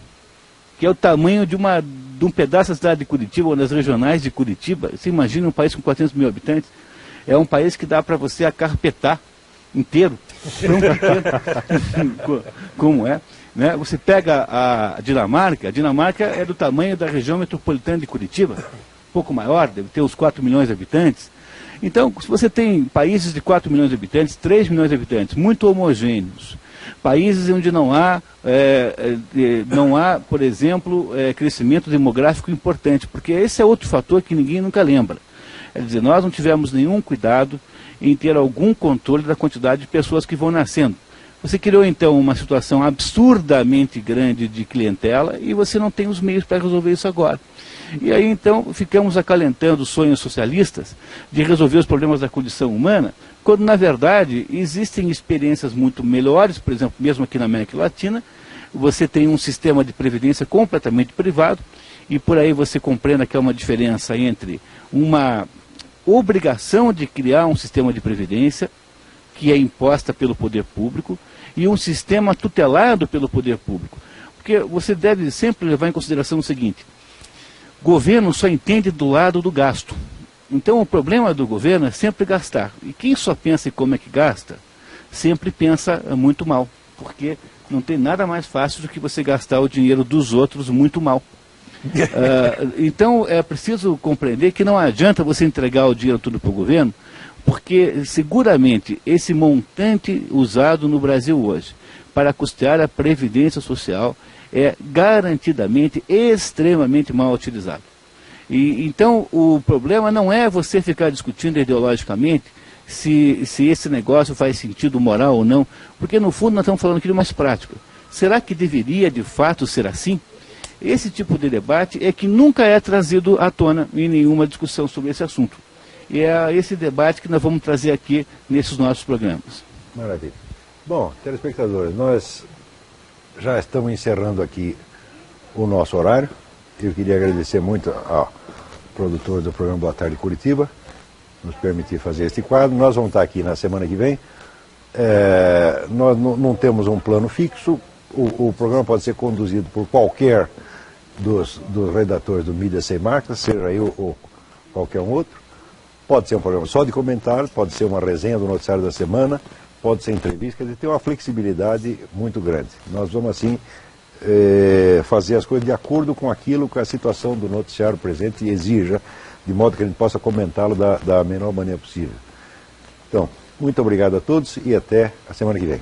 Speaker 5: que é o tamanho de um pedaço da cidade de Curitiba, ou das regionais de Curitiba. Você imagina um país com 400 mil habitantes? É um país que dá para você acarpetar inteiro, tão pequeno como é. Né? Você pega a Dinamarca é do tamanho da região metropolitana de Curitiba, um pouco maior, deve ter uns 4 milhões de habitantes. Então, se você tem países de 4 milhões de habitantes, 3 milhões de habitantes, muito homogêneos, países onde não há, por exemplo, crescimento demográfico importante, porque esse é outro fator que ninguém nunca lembra. Quer dizer, nós não tivemos nenhum cuidado em ter algum controle da quantidade de pessoas que vão nascendo. Você criou, então, uma situação absurdamente grande de clientela e você não tem os meios para resolver isso agora. E aí, então, ficamos acalentando sonhos socialistas de resolver os problemas da condição humana, quando, na verdade, existem experiências muito melhores, por exemplo, mesmo aqui na América Latina, você tem um sistema de previdência completamente privado, e por aí você compreenda que há uma diferença entre uma obrigação de criar um sistema de previdência, que é imposta pelo poder público, e um sistema tutelado pelo poder público. Porque você deve sempre levar em consideração o seguinte: governo só entende do lado do gasto. Então o problema do governo é sempre gastar. E quem só pensa em como é que gasta, sempre pensa muito mal. Porque não tem nada mais fácil do que você gastar o dinheiro dos outros muito mal. Então é preciso compreender que não adianta você entregar o dinheiro tudo para o governo, porque seguramente esse montante usado no Brasil hoje para custear a Previdência Social é garantidamente extremamente mal utilizado. E então o problema não é você ficar discutindo ideologicamente se esse negócio faz sentido moral ou não, porque no fundo nós estamos falando aqui de mais prático. Será que deveria de fato ser assim? Esse tipo de debate é que nunca é trazido à tona em nenhuma discussão sobre esse assunto. E é esse debate que nós vamos trazer aqui nesses nossos programas.
Speaker 2: Maravilha. Bom, telespectadores, nós já estamos encerrando aqui o nosso horário. Eu queria agradecer muito ao produtor do programa Boa Tarde Curitiba, nos permitir fazer este quadro. Nós vamos estar aqui na semana que vem. Nós não temos um plano fixo. O programa pode ser conduzido por qualquer dos redatores do Mídia Sem Marcas, seja eu ou qualquer um outro. Pode ser um programa só de comentários, pode ser uma resenha do noticiário da semana, pode ser entrevista, quer dizer, tem uma flexibilidade muito grande. Nós vamos, assim, fazer as coisas de acordo com aquilo que a situação do noticiário presente exija, de modo que a gente possa comentá-lo da menor maneira possível. Então, muito obrigado a todos e até a semana que vem.